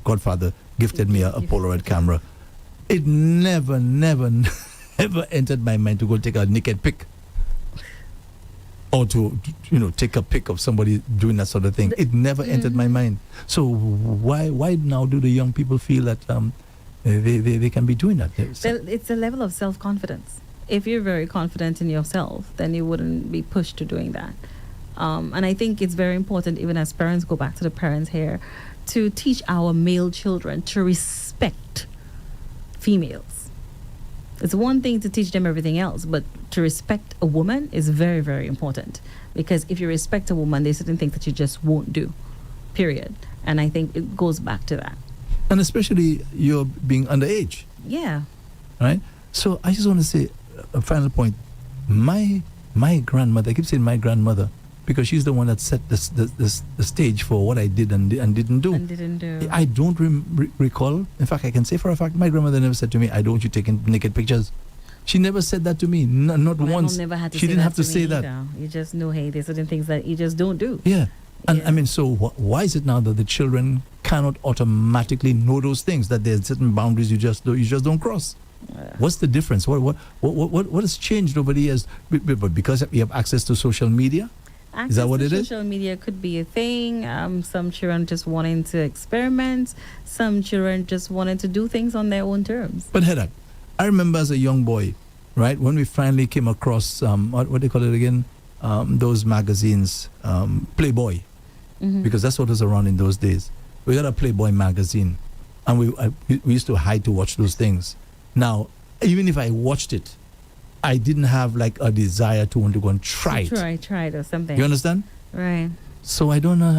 godfather gifted me a Polaroid camera. It never entered my mind to go take a naked pic, or to take a pic of somebody doing that sort of thing. It never entered my mind. So why now do the young people feel that they can be doing that? It's a level of self-confidence. If you're very confident in yourself, then you wouldn't be pushed to doing that. And I think it's very important, even as parents, go back to the parents here, to teach our male children to respect females. It's one thing to teach them everything else, but to respect a woman is very, very important. Because if you respect a woman, there's certain things that you just won't do, period. And I think it goes back to that. And especially you're being underage. Yeah. Right? So I just want to say a final point. My grandmother, I keep saying my grandmother, because she's the one that set the stage for what I did and didn't do. I don't recall. In fact, I can say for a fact, my grandmother never said to me, "I don't want you taking naked pictures." She never said that to me, not once. Mom never had to she say didn't that have to me say that. either. You just know, hey, there's certain things that you just don't do. Yeah. And Yeah. I mean, so why is it now that the children cannot automatically know those things, that there's certain boundaries you just don't cross? What's the difference? What has changed over the years? But because we have access to social media? Is that what it is? Social media could be a thing. Some children just wanting to experiment. Some children just wanting to do things on their own terms. But Hedak, I remember as a young boy, right, when we finally came across, what do they call it again? Those magazines, Playboy, because that's what was around in those days. We got a Playboy magazine, and we used to hide to watch those things. Now, even if I watched it, I didn't have like a desire to want to go and try it. Try it or something. You understand? Right. So I don't know.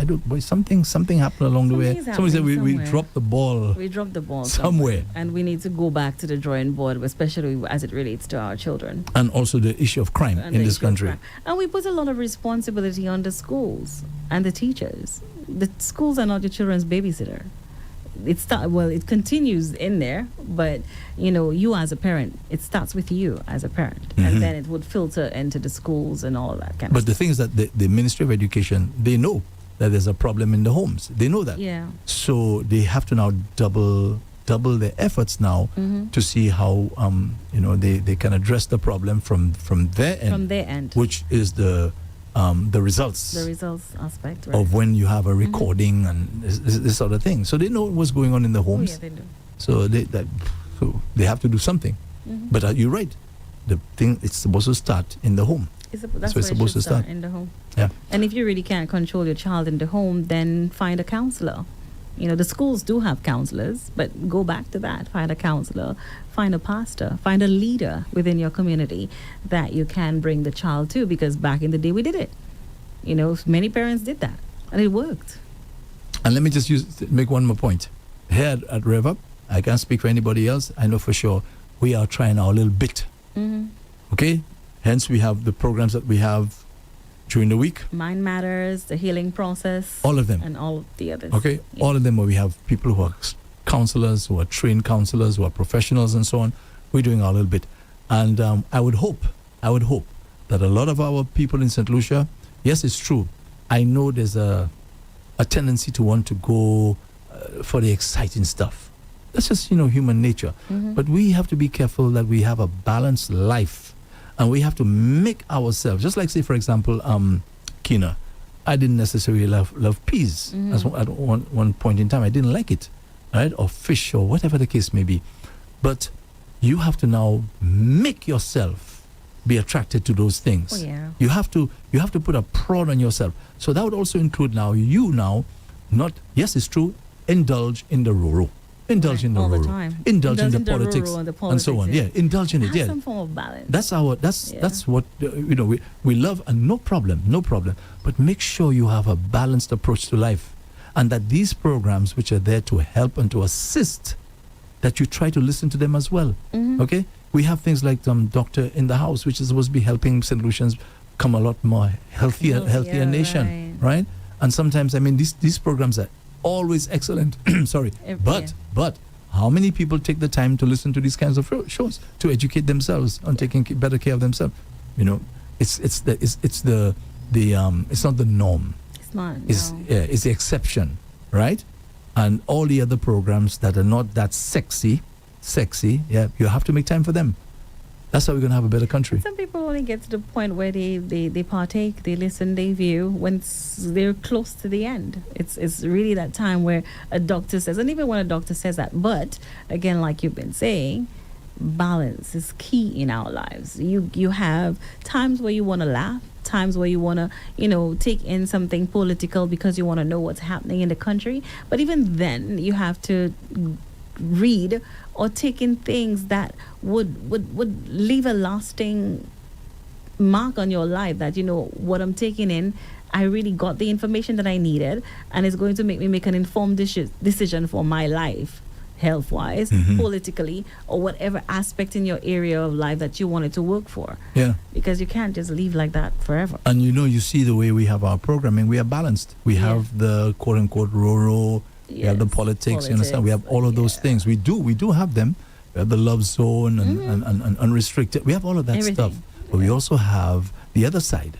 I don't. Boy, something happened along the way. Somebody said we dropped the ball. We dropped the ball somewhere, and we need to go back to the drawing board, especially as it relates to our children. And also the issue of crime in this country. And we put a lot of responsibility on the schools and the teachers. The schools are not your children's babysitter. It continues in there, but you as a parent, it starts with you as a parent, and then it would filter into the schools and all of that kind of stuff. But the thing is that the Ministry of Education, they know that there's a problem in the homes. They know that. Yeah. So they have to now double their efforts now to see how they can address the problem from their end. From their end. Which is the results. The results aspect, right. Of when you have a recording and this sort of thing. So they know what's going on in the homes. Oh, yeah, they do. So they have to do something. But you're right. The thing, it's supposed to start in the home. That's where it's supposed to start, in the home. Yeah. And if you really can't control your child in the home, then find a counselor. The schools do have counselors, but go back to that. Find a counselor, find a pastor, find a leader within your community that you can bring the child to, because back in the day we did it. Many parents did that, and it worked. And let me just make one more point. Here at Rev-Up, I can't speak for anybody else. I know for sure we are trying our little bit. Okay? Hence we have the programs that we have during the week. Mind Matters, the healing process. All of them. And all of the others. Okay? Yeah. All of them where we have people who are counselors, who are trained counselors, who are professionals and so on. We're doing our little bit. And I would hope that a lot of our people in St. Lucia, yes, it's true. I know there's a tendency to want to go for the exciting stuff. That's just, human nature. But we have to be careful that we have a balanced life. And we have to make ourselves, just like, say, for example, Kina. I didn't necessarily love peas. At one point in time. I didn't like it, right? Or fish, or whatever the case may be. But you have to now make yourself be attracted to those things. Oh, yeah. You have to put a prod on yourself. So that would also include yes, it's true, indulge in the rural. Indulge in the rural. Indulge in the politics and so on. Yeah, indulge in it. Yeah, some form of balance. That's what we love, and no problem. But make sure you have a balanced approach to life, and that these programs, which are there to help and to assist, that you try to listen to them as well. Okay, we have things like Doctor in the House, which is supposed to be helping St. Lucians become a lot more healthier nation, right? And sometimes, these programs are always excellent. Sorry, but how many people take the time to listen to these kinds of shows to educate themselves on taking better care of themselves? It's not the norm. It's not. It's the exception, right? And all the other programs that are not that sexy, you have to make time for them. That's how we're going to have a better country. Some people only get to the point where they partake, they listen, they view when they're close to the end. It's really that time where a doctor says, and even when a doctor says that, but again, like you've been saying, balance is key in our lives. You have times where you want to laugh, times where you want to, take in something political because you want to know what's happening in the country. But even then, you have to read or take in things that would leave a lasting mark on your life, that what I'm taking in, I really got the information that I needed, and it's going to make me make an informed decision for my life, health-wise, politically, or whatever aspect in your area of life that you wanted to work for. Yeah. Because you can't just live like that forever. And you see the way we have our programming, we are balanced. We have the quote-unquote rural. We have the politics, you understand? We have all of those things. We do have them. We have the love zone and unrestricted. We have all of that stuff. But we also have the other side,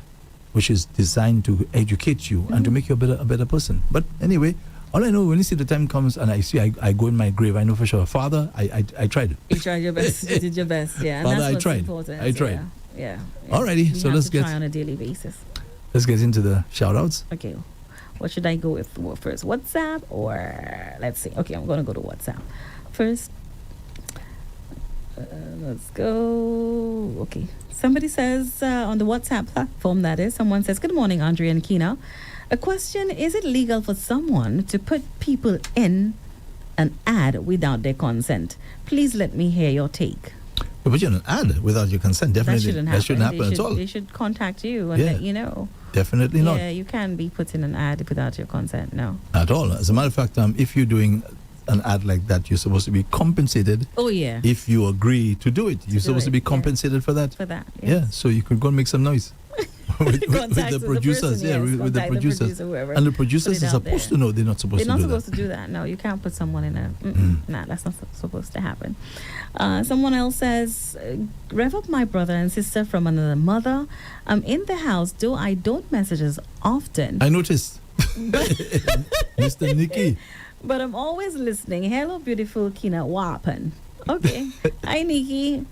which is designed to educate you and to make you a better person. But anyway, all I know, when you see the time comes and I go in my grave, I know for sure, Father, I tried. You tried your best. You did your best, yeah. And Father, that's I tried. Important. I tried. Yeah. Alrighty, so let's try on a daily basis. Let's get into the shout-outs. Okay. What should I go with first? WhatsApp or let's see. Okay, I'm going to go to WhatsApp first. Let's go. Okay. Somebody says on the WhatsApp platform, that is, someone says, "Good morning, Andre and Kina. A question: is it legal for someone to put people in an ad without their consent? Please let me hear your take." But you're an ad without your consent. Definitely, That shouldn't happen. at all. They should contact you and Yeah. let you know. Definitely not Yeah, you can't be putting an ad without your consent. No. at all. As a matter of fact, if you're doing an ad like that, you're supposed to be compensated. Oh yeah. If you agree to do it, you're supposed to be compensated for that. For that. Yeah, so you could go and make some noise with Contact the producers. with the producers. producer, whoever. And the producers Put it are out supposed there. to know they're not supposed They're to not do supposed that. to do that. No, you can't put someone in a. Nah, that's not supposed to happen. Someone else says, "Rev up my brother and sister from another mother. I'm in the house, though I don't message as often, I noticed. Mr. Nicky. but I'm always listening. Hello, beautiful Kina Wapen. Okay, hi Nikki.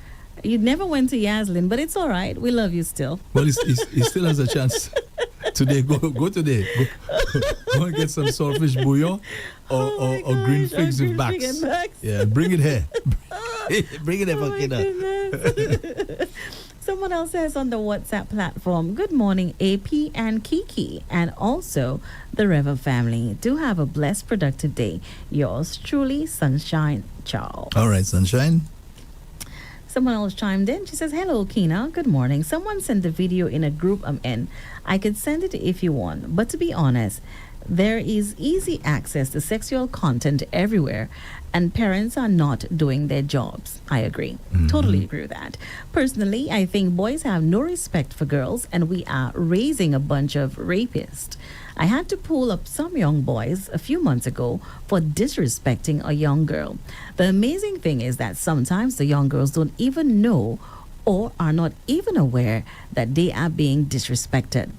You never went to Yaslin, but it's all right. We love you still. Well, he still has a chance today. Go today. Go and get some saltfish bouillon or green figs with backs. Yeah, bring it here. Bring it here for Kina. Someone else says on the WhatsApp platform, good morning, AP and Kiki, and also the Rev-Up family. Do have a blessed, productive day. Yours truly, Sunshine Charles. All right, Sunshine. Someone else chimed in. She says, hello, Kina. Good morning. Someone sent the video in a group I'm in. I could send it if you want, but to be honest, there is easy access to sexual content everywhere, and parents are not doing their jobs. I agree. Totally agree with that. Personally, I think boys have no respect for girls, and we are raising a bunch of rapists. I had to pull up some young boys a few months ago for disrespecting a young girl. The amazing thing is that sometimes the young girls don't even know or are not even aware that they are being disrespected.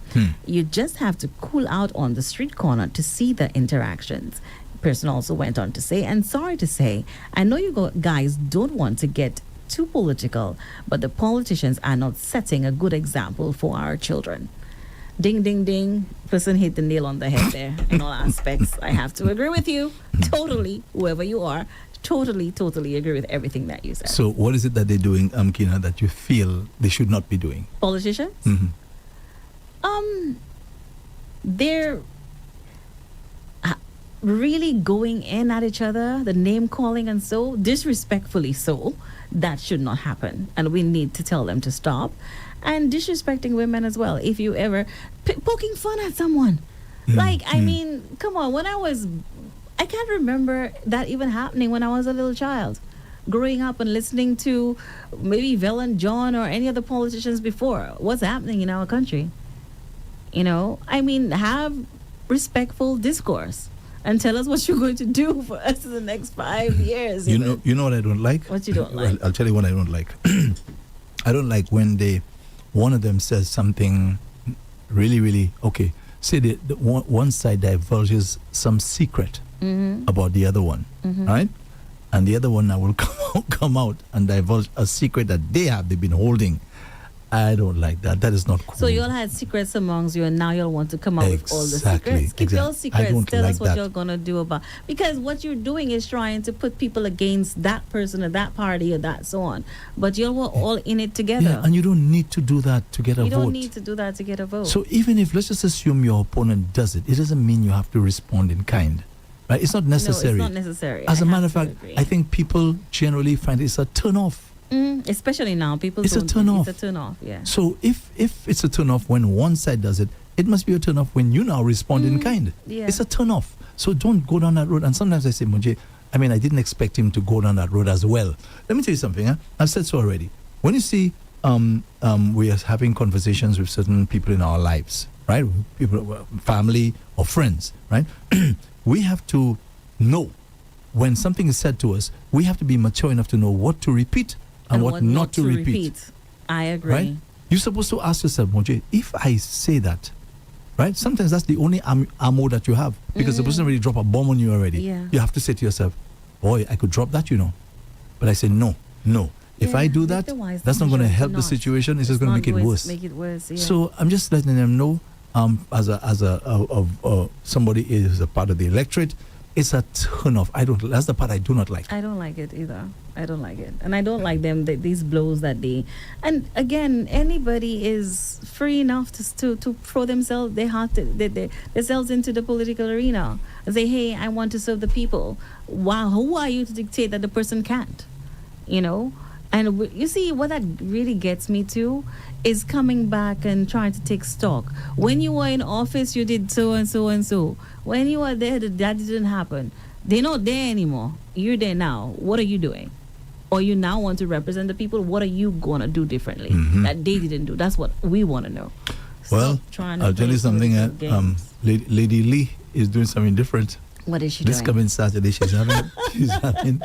You just have to cool out on the street corner to see the interactions. Person also went on to say, and sorry to say, I know you guys don't want to get too political, but the politicians are not setting a good example for our children. Ding, ding, ding. Person hit the nail on the head there in all aspects. I have to agree with you. Totally, whoever you are. Totally agree with everything that you said. So what is it that they're doing, Kina, that you feel they should not be doing? Politicians? They're really going in at each other, the name calling and so disrespectfully so. That should not happen, and we need to tell them to stop. And disrespecting women as well. If you ever poking fun at someone, I mean, come on. I can't remember that even happening when I was a little child, growing up and listening to maybe Vel and John or any other politicians before. What's happening in our country? You know, I mean, have respectful discourse and tell us what you're going to do for us in the next 5 years. You know what I don't like? What you don't like? Well, I'll tell you what I don't like. I don't like when one of them says something really, okay, say the one side divulges some secret about the other one, right? And the other one now will come out and divulge a secret that they've been holding. I don't like that. That is not cool. So you all had secrets amongst you, and now you all want to come out with all the secrets. Keep your I secrets. don't Tell like us what that. you're gonna do about, because what you're doing is trying to put people against that person or that party or that so on. But you all were all in it together. Yeah, and you don't need to do that to get a vote. You don't need to do that to get a vote. So even if, let's just assume your opponent does it, it doesn't mean you have to respond in kind. Right? It's not necessary. No, it's not necessary. As a matter of have fact, to agree. I think people generally find it's a turn off. Especially now, people It's a don't. turn off. It's a turn off. Yeah. So if it's a turn off when one side does it, it must be a turn off when you now respond in kind. Yeah. It's a turn off. So don't go down that road. And sometimes I say, Munje, I mean, I didn't expect him to go down that road as well. Let me tell you something. I've said so already. When you see we are having conversations with certain people in our lives, right? People, family or friends, right? We have to know when something is said to us, we have to be mature enough to know what to repeat and what not to repeat. I agree. Right? You're supposed to ask yourself, Moje, if I say that, right? Sometimes that's the only ammo that you have, because the person already dropped a bomb on you already. Yeah. You have to say to yourself, boy, I could drop that, you know. But I say, no. If I do that, that's not going to help the situation. It's just going to make it worse. Make it worse, yeah. So I'm just letting them know, as somebody is a part of the electorate, it's a turn off. That's the part I do not like. I don't like it either. I don't like it. And I don't like them, these blows that they... And again, anybody is free enough to throw themselves, themselves into the political arena and say, hey, I want to serve the people. Wow, who are you to dictate that the person can't? You know? And you see, what that really gets me to is coming back and trying to take stock. When you were in office, you did so and so and so. When you were there, that didn't happen. They're not there anymore. You're there now. What are you doing? Or you now want to represent the people. What are you going to do differently that they didn't do? That's what we want to know. Well, I'll tell you something. Lady Lee is doing something different. What is she this doing? coming Saturday, she's having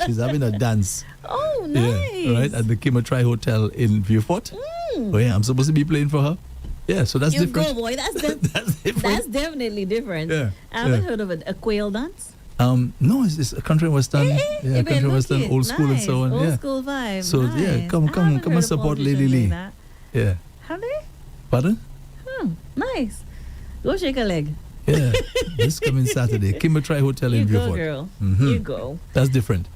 she's having a dance. Oh, nice. Yeah, right at the Kimotry Hotel in Viewport. Oh yeah, I'm supposed to be playing for her. Yeah, so that's You different. go, boy. That's different. That's definitely different. Yeah, I haven't heard of a quail dance. No, it's a country western. Yeah, country western, old school and so on. Old school vibe. So nice. yeah, come and support Lady Lee. Yeah. Have they? Pardon? Nice. Go shake a leg. Yeah, this coming Saturday, Kimotry Hotel in Viewport. You go, girl. Mm-hmm. You go. That's different.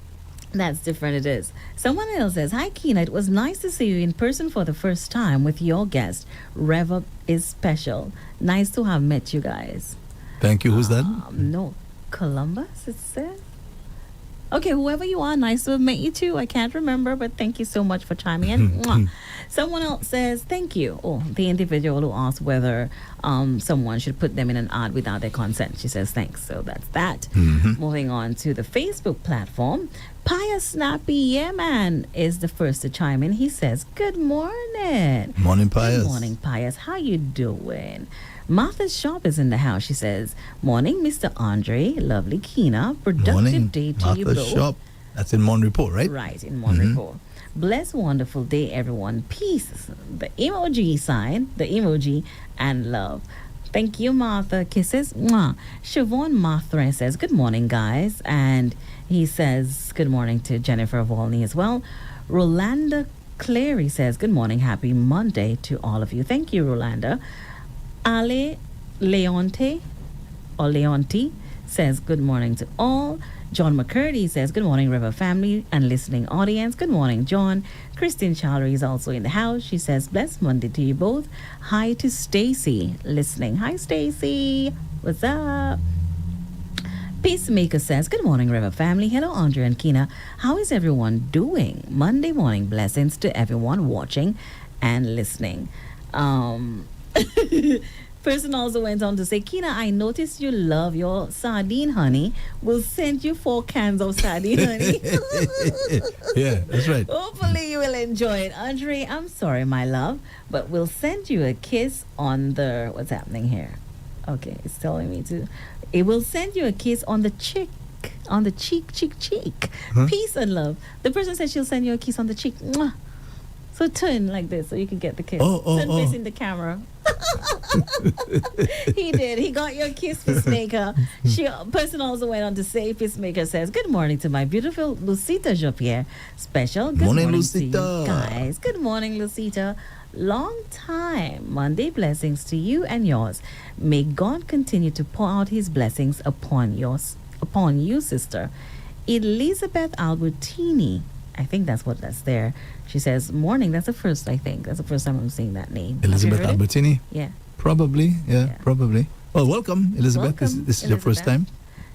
That's different, it is. Someone else says, "Hi, Keena. It was nice to see you in person for the first time with your guest. Rev-Up is special. Nice to have met you guys." Thank you. Who's that? No, Columbus, it says. Okay, whoever you are, nice to have met you too. I can't remember, but thank you so much for chiming in. Mwah. Someone else says, "Thank you." Oh, the individual who asked whether someone should put them in an ad without their consent. She says, thanks. So that's that. Moving on to the Facebook platform. Pius Snappy, yeah, man, is the first to chime in. He says, "Good morning." Morning, Pius. Good morning, Pius. How you doing? Martha's Shop is in the house. She says, "Morning, Mr. Andre. Lovely Keena. Productive Morning, day to you Martha's both." Shop. That's in Mon Report, right? Right, in Mon Report. Blessed, wonderful day, everyone. Peace. The emoji sign, the emoji, and love. Thank you, Martha. Kisses. Mwah. Siobhan Martha says, "Good morning, guys." And he says, "Good morning" to Jennifer Volney as well. Rolanda Clary says, "Good morning. Happy Monday to all of you." Thank you, Rolanda. Ale Leonte or Leonti says, "Good morning to all." John McCurdy says, "Good morning, River family and listening audience." Good morning, John. Christine Challery is also in the house. She says, "Blessed Monday to you both." Hi to Stacy listening. Hi, Stacy. What's up? Peacemaker says, "Good morning, River family. Hello, Andre and Keena. How is everyone doing? Monday morning blessings to everyone watching and listening." Person also went on to say, "Keena, I noticed you love your sardine honey. We'll send you 4 cans of sardine honey." Yeah, that's right. Hopefully you will enjoy it. Andre, I'm sorry, my love, but we'll send you a kiss on the... What's happening here? Okay, it's telling me to... It will send you a kiss on the cheek. On the cheek. Peace and love. The person said she'll send you a kiss on the cheek. Mwah. So turn like this so you can get the kiss. Turn facing the camera. He did. He got your kiss, Peacemaker. Person also went on to say, Peacemaker says, "Good morning to my beautiful Lucita Jopierre. Special good morning Lucita. to you guys." Good morning, Lucita. Long time. Monday blessings to you and yours. May God continue to pour out his blessings upon you, sister. Elizabeth Albertini. I think that's there. She says, "Morning." That's the first, I think. That's the first time I'm seeing that name. Elizabeth Have you heard it? Albertini? Yeah. Probably, probably. Well, welcome, Elizabeth. Welcome, This is your first time?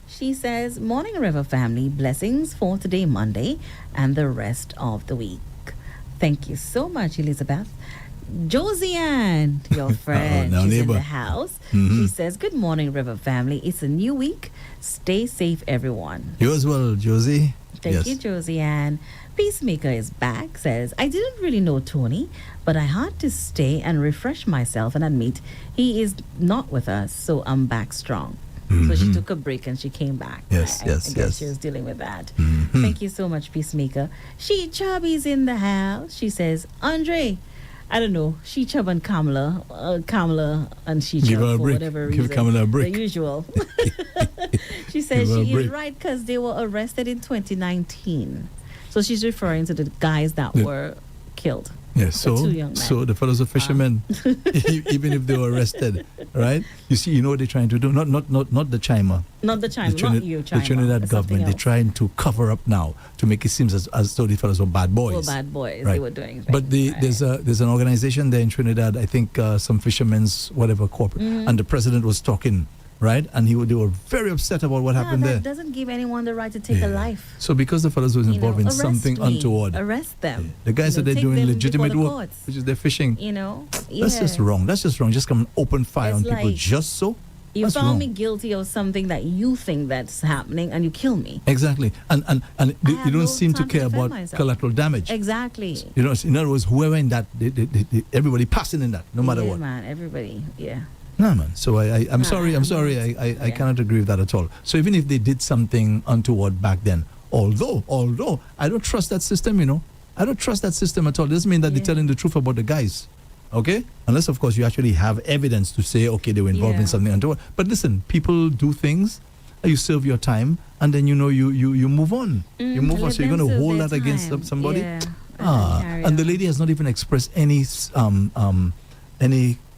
She says, "Morning, River family. Blessings for today, Monday, and the rest of the week." Thank you so much, Elizabeth. Josiane, your friend, now she's neighbor. in the house. She says, "Good morning, River family. It's a new week. Stay safe, everyone." You as well, Josie. Thank you, Josiane. Peacemaker is back, says, "I didn't really know Tony, but I had to stay and refresh myself and admit he is not with us, so I'm back strong." So she took a break and she came back. Yes, I guess she was dealing with that. Thank you so much, Peacemaker. She Chubby's in the house. She says, "Andre, I don't know, She Chub and Kamala and She Chub for whatever reason. Give Kamala a break. The usual." She says she is right because they were arrested in 2019. So she's referring to the guys that were killed. Yes, the 2 young men. So the fellows are fishermen, even if they were arrested, right? You see, you know what they're trying to do? Not the Chima. Not the Chima, not you, Chima. The Trinidad government, they're trying to cover up now to make it seem as though the fellows were bad boys. Well, bad boys, right. they were doing things. But there's an organization there in Trinidad, I think some fishermen's, whatever, corporate, and the president was talking right? And they were very upset about what happened that there. doesn't give anyone the right to take a life. So because the fellows was involved in arrest something me. untoward, Arrest them. the guys said they're take doing them legitimate before the work, courts. which is they're fishing. That's just Yeah. wrong. That's just wrong. Just come and open fire It's on people like, just so. You That's found wrong. me guilty of something that you think that's happening, and you kill me. Exactly. And have you don't no seem to time to care defend about myself. collateral damage. Exactly. You know, in other words, whoever in that, everybody passing in that, no matter Yeah, what. man, everybody. Yeah. No, man. So I'm sorry. I Yeah. cannot agree with that at all. So even if they did something untoward back then, although I don't trust that system, I don't trust that system at all. Doesn't mean that they're Yeah. telling the truth about the guys. Okay? Unless, of course, you actually have evidence to say, okay, they were involved in Yeah. something untoward. But listen, people do things, you serve your time, and then, you move on. You move on. Let So you're them going to serve hold their that against time. somebody? Yeah. Carry And the on. lady has not even expressed any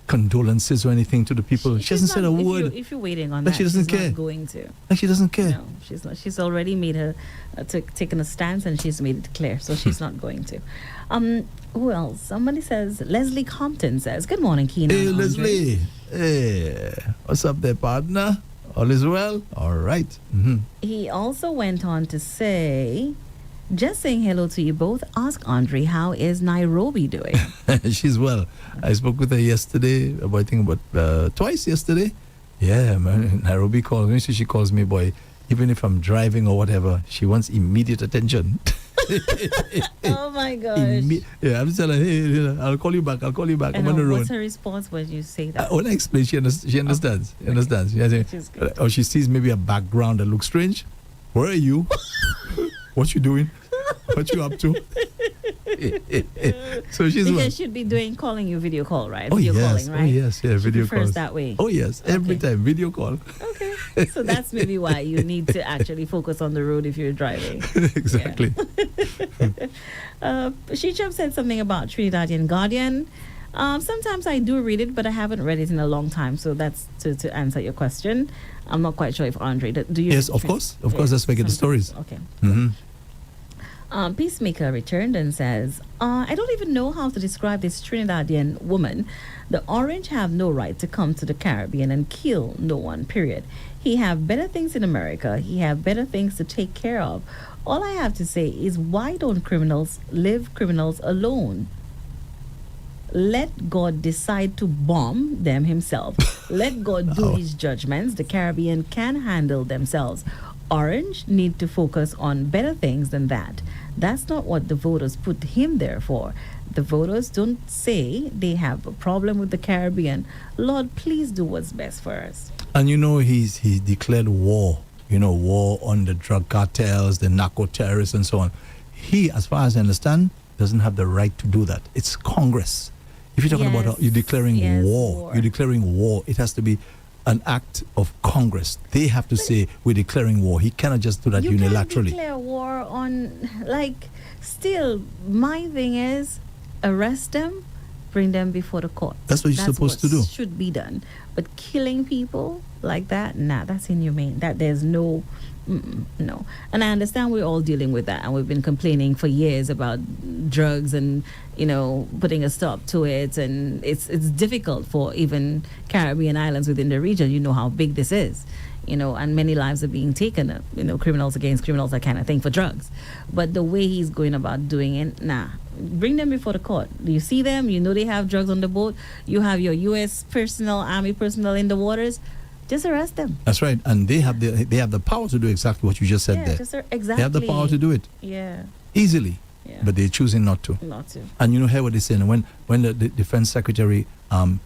condolences or anything to the people. She hasn't said a word. If you're waiting on Like that, she doesn't she's care. not going to. Like she doesn't care. No, she's not. She's already made her taken a stance, and she's made it clear, so she's not going to. Who else? Somebody says Leslie Compton says, "Good morning, Keenan." Hey, and Andre." Leslie. Hey, what's up there, partner? All is well? All right. Mm-hmm. He also went on to say, "Just saying hello to you both. Ask Andre, how is Nairobi doing?" She's well. I spoke with her yesterday, twice yesterday. Yeah, man. Nairobi calls me. So she calls me, boy. Even if I'm driving or whatever, she wants immediate attention. Oh my gosh. Yeah, I'm just telling her, hey, I'll call you back. I'm on the road. What's her response when you say that? When I explain, she understands. She understands. She Which is good. or she sees maybe a background that looks strange. Where are you? What you doing? What you up to? So she's Because well. should be calling you video call, right? Oh video yes, calling, right? oh yes, yeah, She video prefers calls that way. Oh yes, every Okay. time video call. Okay. So that's maybe why you need to actually focus on the road if you're driving. Exactly. Shicham said something about Trinidadian Guardian. Sometimes I do read it, but I haven't read it in a long time. So that's to answer your question. I'm not quite sure if Andre, do you? Yes, read of Trin- course, that's where I get the sometimes. stories. Okay. Hmm. Peacemaker returned and says, I don't even know how to describe this Trinidadian woman. The Orange have no right to come to the Caribbean and kill no one, period. He have better things in America. He have better things to take care of. All I have to say is, why don't criminals leave criminals alone? Let God decide to bomb them himself. Let God do his judgments. The Caribbean can handle themselves. Orange need to focus on better things than that. That's not what the voters put him there for. The voters don't say they have a problem with the Caribbean. Lord, please do what's best for us. And he's declared war. War on the drug cartels, the narco terrorists, and so on. He, as far as I understand, doesn't have the right to do that. It's Congress. If you're talking about you're declaring war, you're declaring war. It has to be an act of Congress. They have to say we're declaring war. He cannot just do that You unilaterally. can't declare war on, still, my thing is, arrest them, bring them before the court. That's what you're supposed to do. Should be done. But killing people like that, that's inhumane. That there's no, no. And I understand we're all dealing with that, and we've been complaining for years about drugs and putting a stop to it, and it's difficult for even Caribbean islands within the region. You know how big this is. And many lives are being taken, criminals against criminals, that kind of thing, for drugs. But the way he's going about doing it, bring them before the court. You see them, they have drugs on the boat. You have your U.S. personnel, Army personnel in the waters. Just arrest them. That's right. And they have the power to do exactly what you just said there. Exactly. They have the power to do it. Yeah. Easily. Yeah. But they're choosing not to. Not to. And hear what they're saying. When the Defense Secretary,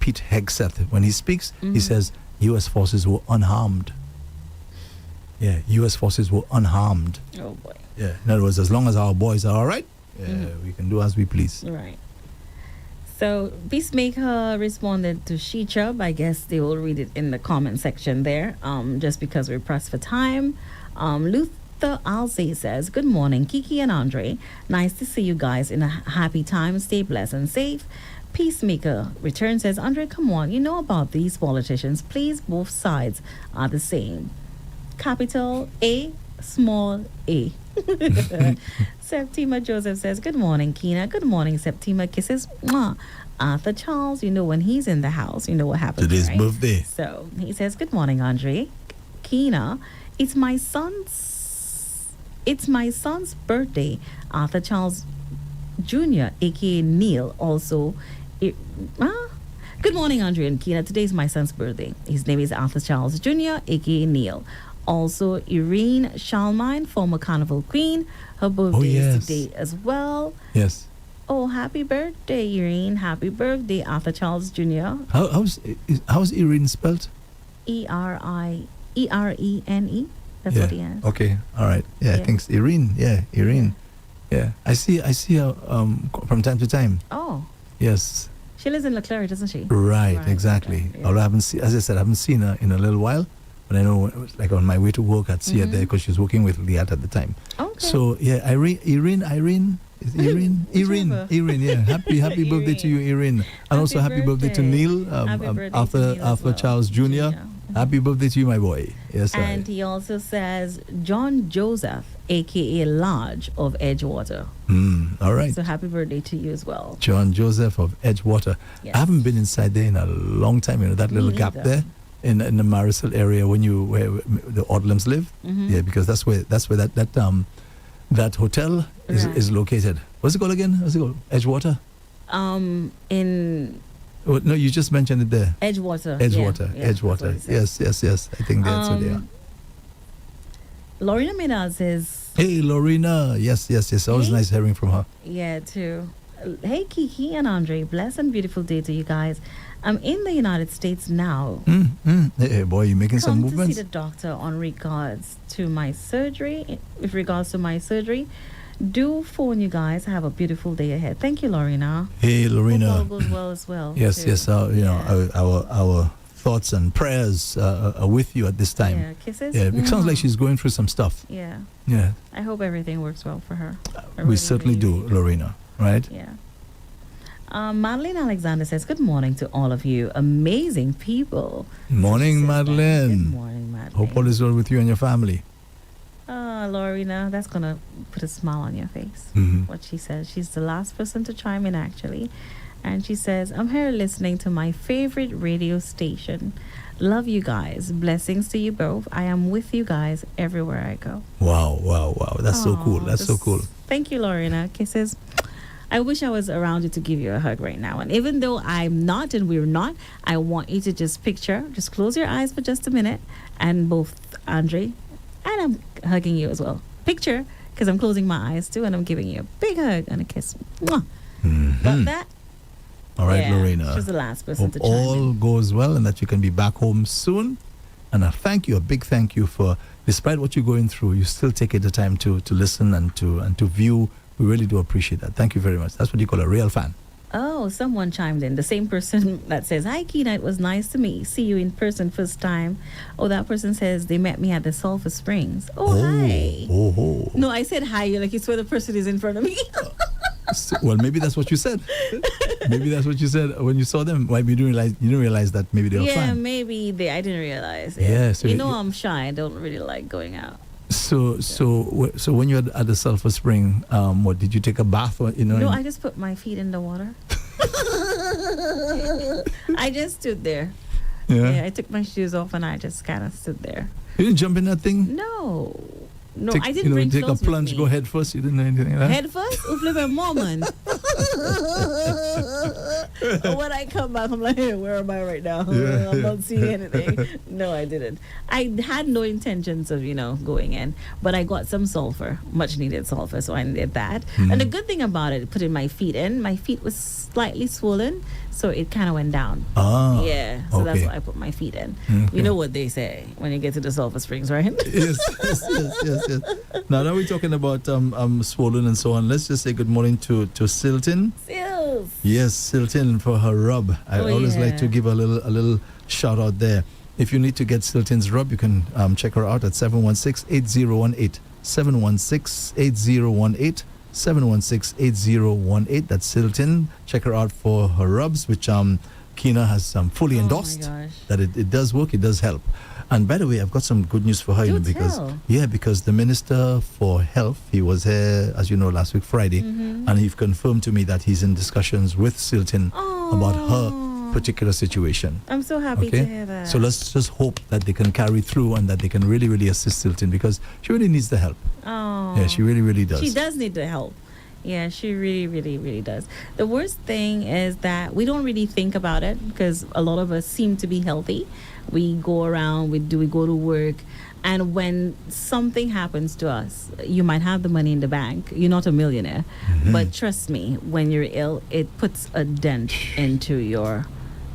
Pete Hegseth, when he speaks, he says U.S. forces were unharmed. Yeah, U.S. forces were unharmed. Oh, boy. Yeah, in other words, as long as our boys are all right, we can do as we please. Right. So, Peacemaker responded to Shichub. I guess they will read it in the comment section there, just because we're pressed for time. Luther Alsey says, good morning, Kiki and Andre. Nice to see you guys in a happy time. Stay blessed and safe. Peacemaker returns, says, Andre, come on, you know about these politicians. Please, both sides are the same. Capital A, small a. Septima Joseph says, good morning, Kina. Good morning, Septima. Kisses. Mwah. Arthur Charles, you know when he's in the house, you know what happens. Today's right? birthday. So he says, good morning, Andre. Kina, it's my son's birthday. Arthur Charles Jr., aka Neil, also. Good morning, Andre and Kina. Today's my son's birthday. His name is Arthur Charles Jr., aka Neil. Also, Irene Shalmine, former Carnival Queen. Her birthday is today as well. Yes. Oh, happy birthday, Irene. Happy birthday, Arthur Charles Jr. How's Irene spelled? Erene. That's what he has. Okay. All right. Yeah, I think it's Irene. Yeah, Irene. Yeah. I see her from time to time. Oh. Yes. She lives in Leclerc, doesn't she? Right, exactly. Okay, yeah. Although I haven't seen, as I said, I haven't seen her in a little while. But I know, like on my way to work, I'd see her there because she was working with Liat at the time. Okay. So yeah, Irene, is it Irene, Irene. Yeah, happy birthday to you, Irene, and also happy birthday to Neil, Arthur Charles Jr. Happy birthday to you, my boy. Yes, and he also says John Joseph, aka Lodge of Edgewater. All right. So happy birthday to you as well, John Joseph of Edgewater. Yes. I haven't been inside there in a long time. You know that little gap there in the Marisol area where the Odlums live. Yeah, because that's where that hotel is located. What's it called again? What's it called? Edgewater? In no, you just mentioned it there. Edgewater. Edgewater. Yes. I think that's what they are. Lorena Menard says, hey, Lorena. Yes. Always nice hearing from her. Yeah, too. Hey, Kiki and Andre. Blessed and beautiful day to you guys. I'm in the United States now. Hey, boy, you're making some movements. Come to see the doctor on regards to my surgery. With regards to my surgery, do phone you guys. Have a beautiful day ahead. Thank you, Lorena. Hey, Lorena. Hope all goes well as well. Yes. You know, our thoughts and prayers are with you at this time. Yeah, kisses. Yeah, it sounds like she's going through some stuff. Yeah. Yeah. I hope everything works well for her. We certainly do, Lorena. Right? Yeah. Madeline Alexander says, good morning to all of you. Amazing people. Morning, Madeline. Good morning, Madeline. Hope all is well with you and your family. Lorena, that's going to put a smile on your face. What she says. She's the last person to chime in, actually. And she says, I'm here listening to my favorite radio station. Love you guys. Blessings to you both. I am with you guys everywhere I go. Wow. That's so cool. That's so cool. Thank you, Lorena. Kisses. I wish I was around you to give you a hug right now. And even though I'm not and we're not, I want you to just close your eyes for just a minute. And both Andre and I'm hugging you as well. Picture, because I'm closing my eyes too and I'm giving you a big hug and a kiss. Mwah. Got that? All right, Lorena. She's the last person Hope to chime in. all goes well and that you can be back home soon. And a big thank you for, despite what you're going through, you still take the time to listen and to view. We really do appreciate that. Thank you very much. That's what you call a real fan. Oh, someone chimed in. The same person that says, hi, Kina, it was nice to see you in person first time. Oh, that person says they met me at the Sulphur Springs. Hi. No, I said hi, like it's where the person is in front of me. Well, maybe that's what you said. Maybe that's what you said when you saw them. Why you didn't realize that maybe they were fine. Yeah, maybe I didn't realize. Yeah, so I'm shy. I don't really like going out. So when you're at the Sulphur Spring, what did you take a bath? Or, No, I just put my feet in the water. I just stood there. Yeah, I took my shoes off and I just kind of stood there. You didn't jump in that thing? No, I didn't bring take clothes a plunge, go head first. You didn't know anything like that? Head first? Flip a moment. When I come back, I'm like, hey, where am I right now? I'm not seeing anything. No, I didn't. I had no intentions of, going in, but I got some sulfur, much needed sulfur, so I did that. And the good thing about it, putting my feet in, my feet was slightly swollen, so it kind of went down. Yeah, so that's why I put my feet in. Okay. You know what they say when you get to the Sulphur Springs, right? Yes. Now that we're talking about swollen and so on, let's just say good morning to Silton. Sills. Yes, Silton for her rub. I always like to give a little shout out there. If you need to get Silton's rub, you can check her out at 716-8018. 716-8018. 716-8018. That's Silton. Check her out for her rubs, which Kina has fully Oh my endorsed gosh. that it does work, it does help. And by the way, I've got some good news for her, Do because tell. because the Minister for Health, he was here, as you know, last week Friday, and he confirmed to me that he's in discussions with Silton about her particular situation. I'm so happy to hear that. So let's just hope that they can carry through and that they can really, really assist Silton, because she really needs the help. Oh. Yeah, she really, really does. She does need the help. Yeah, she really, really, really does. The worst thing is that we don't really think about it, because a lot of us seem to be healthy. We go around, we go to work, and when something happens to us, you might have the money in the bank. You're not a millionaire, but trust me, when you're ill, it puts a dent into your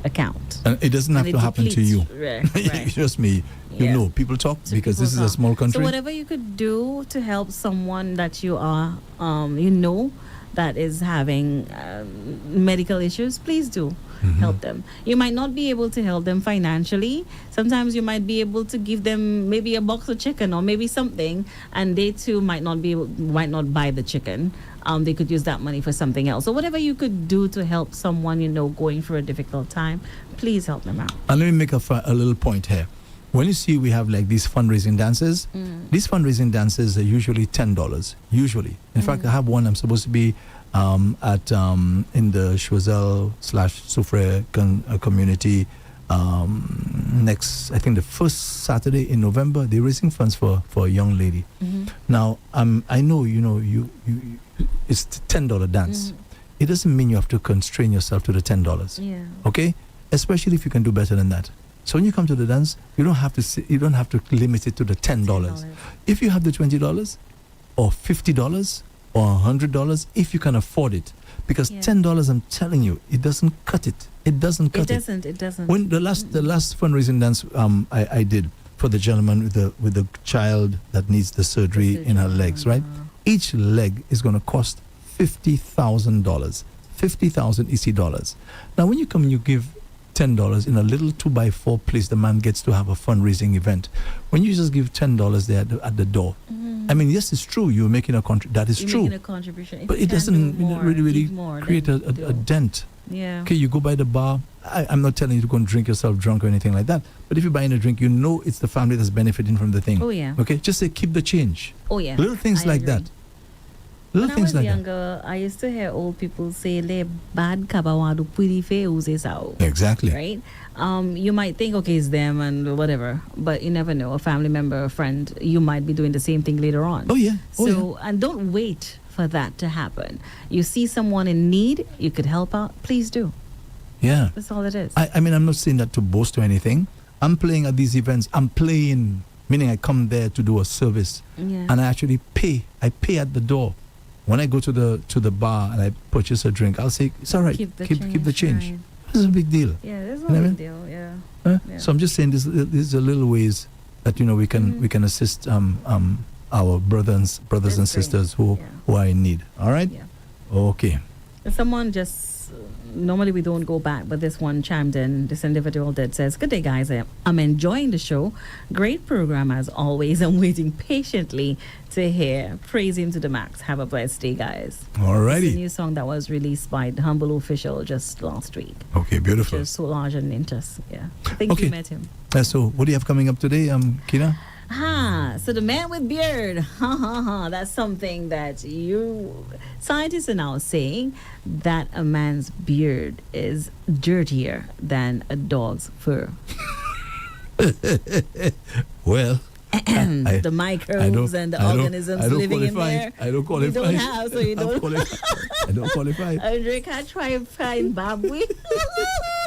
account. And it doesn't have And to it happen to depletes. you. Right. Trust me. You Yeah. know, people talk So because people this is a talk. small country. So whatever you could do to help someone that you are, you know, that is having medical issues, please do help them. You might not be able to help them financially. Sometimes you might be able to give them maybe a box of chicken or maybe something, and they too might not buy the chicken. They could use that money for something else. So whatever you could do to help someone, you know, going through a difficult time, please help them out. And let me make a little point here. When you see we have like these fundraising dances, these fundraising dances are usually $10. Usually. In fact, I have one I'm supposed to be at in the Choiseul/Soufrière community next, I think the first Saturday in November. They're raising funds for a young lady. Now, I know, you it's $10 dance. It doesn't mean you have to constrain yourself to the $10. Yeah. Okay? Especially if you can do better than that. So when you come to the dance, you don't have to limit it to the $10. If you have the $20 or $50 or $100, if you can afford it, because $10, I'm telling you, it doesn't cut it. It doesn't cut it. It doesn't. When the last fundraising dance I did for the gentleman with the child that needs the surgery in her legs, right? Each leg is going to cost $50,000, 50,000 EC dollars. Now, when you come and you give $10 in a little 2x4 place, the man gets to have a fundraising event. When you just give $10 there at the door, I mean, yes, it's true. You're making a that is You're true. making a contribution. If But you it can doesn't do more, really give more, create then a do. dent. Yeah. Okay, you go by the bar. I'm not telling you to go and drink yourself drunk or anything like that. But if you're buying a drink, you know it's the family that's benefiting from the thing. Oh, yeah. Okay, just say keep the change. Oh, yeah. Little things I like agree. that. Little When I things was like younger, I used to hear old people say, "Le bad kabawadu puri fe uze sao." that. Exactly. Right? You might think, okay, it's them and whatever, but you never know. A family member, a friend, you might be doing the same thing later on. Oh, yeah. Oh, So, and don't wait for that to happen. You see someone in need, you could help out, please do. yeah. That's all it is. I mean, I'm not saying that to boast or anything. I'm playing at these events. I'm playing, meaning I come there to do a service, Yeah. and I actually pay. I pay at the door. When I go to the bar and I purchase a drink, I'll say it's all right. Keep the keep the change. right. This is a big deal. Yeah, there's no You know what I big mean? deal. Yeah. Huh? Yeah. So I'm just saying these are little ways that we can assist our brothers That's and great. sisters who Yeah. are in need. All right. Yeah. Okay. Someone just normally we don't go back, but this one chimed in. This individual did says, "Good day, guys. I'm enjoying the show. Great program as always. I'm waiting patiently to hear. Praise him to the max. Have a blessed day, guys." It's a Alrighty. new song that was released by the Humble Official just last week. Okay. Beautiful. Just Solange and Nintus. Yeah, I think Okay. you met him. So what do you have coming up today, Kina? So the man with beard, that's something that scientists are now saying that a man's beard is dirtier than a dog's fur. Well, The microbes and the organisms living in there. I don't qualify. You don't have, so you don't. I don't qualify. Andre can't try and find Babwe.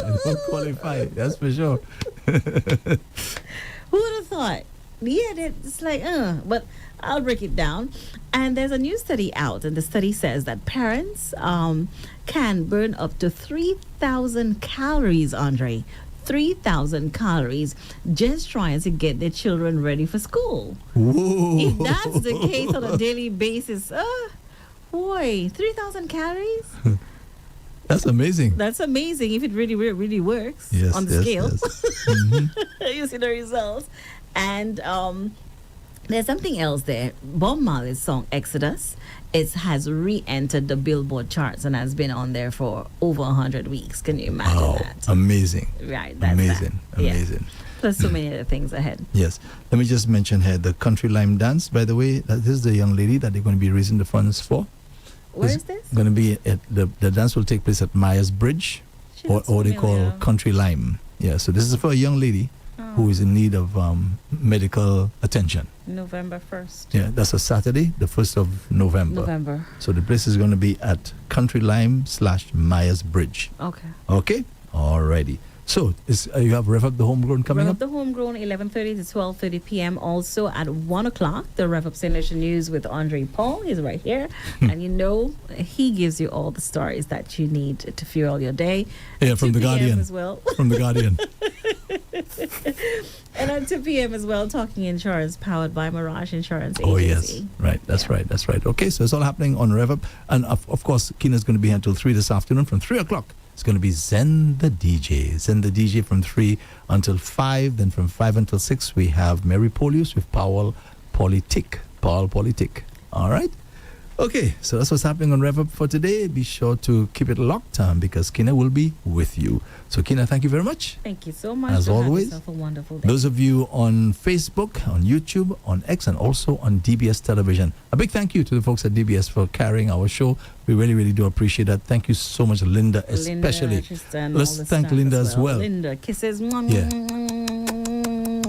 I don't qualify. That's for sure. Who would have thought? Yeah, it's like, but I'll break it down. And there's a new study out, and the study says that parents can burn up to 3,000 calories, Andre. 3,000 calories just trying to get their children ready for school. Whoa. If that's the case on a daily basis, boy, 3,000 calories? That's amazing. That's amazing if it really works on the scale. Yes. You see the results. And There's something else there. Bob Marley's song Exodus, it has re-entered the Billboard charts and has been on there for over 100 weeks. Can you imagine that? Amazing. Right, that's Amazing. that. Yeah. Amazing. Plus so many other things ahead. Yes. Let me just mention here the Country Lime Dance. By the way, this is the young lady that they're going to be raising the funds for. Where is this? Going to be at the dance will take place at Myers Bridge, or they call Country Lime. Yeah. So this is for a young lady who is in need of medical attention. November 1st. Yeah, that's a Saturday, the 1st of November. So the place is going to be at Country Lime / Myers Bridge. Okay. Okay? Alrighty. So you have Rev Up the Homegrown coming Rev up? Up the Homegrown, 11:30 to 12:30 p.m. Also at 1 o'clock, the Rev Up Nation News with Andre Paul. He's right here. And you know, he gives you all the stories that you need to fuel your day. Yeah, from The Guardian. As well. From The Guardian. And at 2 p.m. as well, Talking Insurance, powered by Mirage Insurance Agency. Oh, yes. Right. That's right. That's right. Okay, so it's all happening on Rev Up. And of course, Kina's going to be here until 3 this afternoon. From 3 o'clock, it's going to be Zen the DJ. Zen the DJ from 3 until 5. Then from 5 until 6, we have Mary Polius with Powell Politic. Powell Politic. All right? Okay, so that's what's happening on Rev Up for today. Be sure to keep it locked because Kina will be with you. So, Kina, thank you very much. Thank you so much. As always, have yourself a wonderful day. Those of you on Facebook, on YouTube, on X, and also on DBS Television, a big thank you to the folks at DBS for carrying our show. We really, really do appreciate that. Thank you so much, Linda, especially. Let's thank Linda as well. Linda, kisses. Yeah.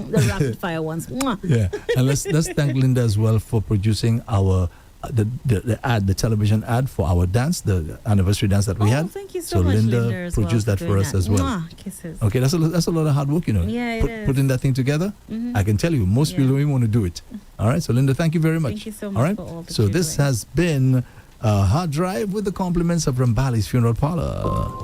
The rapid fire ones. Yeah, and let's thank Linda as well for producing our the ad, the television ad for our dance, the anniversary dance that we had. Thank you so much, Linda produced that for us as well. Kisses. Okay, that's a lot of hard work, you know. Yeah, it is. Putting that thing together. I can tell you, most people don't even want to do it. All right, so Linda, thank you very much. Thank you so much. All right, for all that so you're this doing. has been a hard drive with the compliments of Rambali's Funeral Parlor.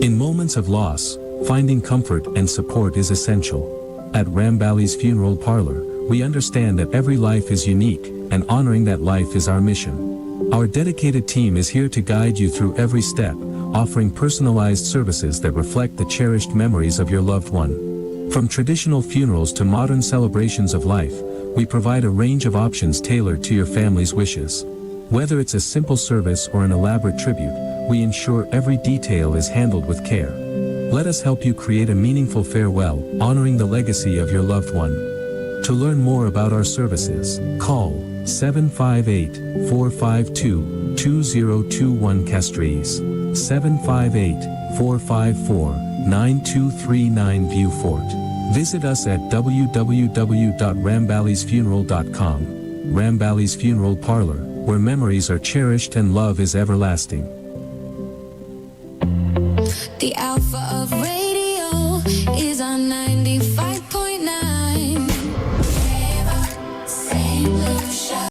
In moments of loss, finding comfort and support is essential. At Rambali's Funeral Parlor, we understand that every life is unique, and honoring that life is our mission. Our dedicated team is here to guide you through every step, offering personalized services that reflect the cherished memories of your loved one. From traditional funerals to modern celebrations of life, we provide a range of options tailored to your family's wishes. Whether it's a simple service or an elaborate tribute, we ensure every detail is handled with care. Let us help you create a meaningful farewell, honoring the legacy of your loved one. To learn more about our services, call 758-452-2021 Castries, 758-454-9239 Viewfort. Visit us at www.ramballysfuneral.com. Rambali's Funeral Parlor, where memories are cherished and love is everlasting. The alpha of radio is on 95.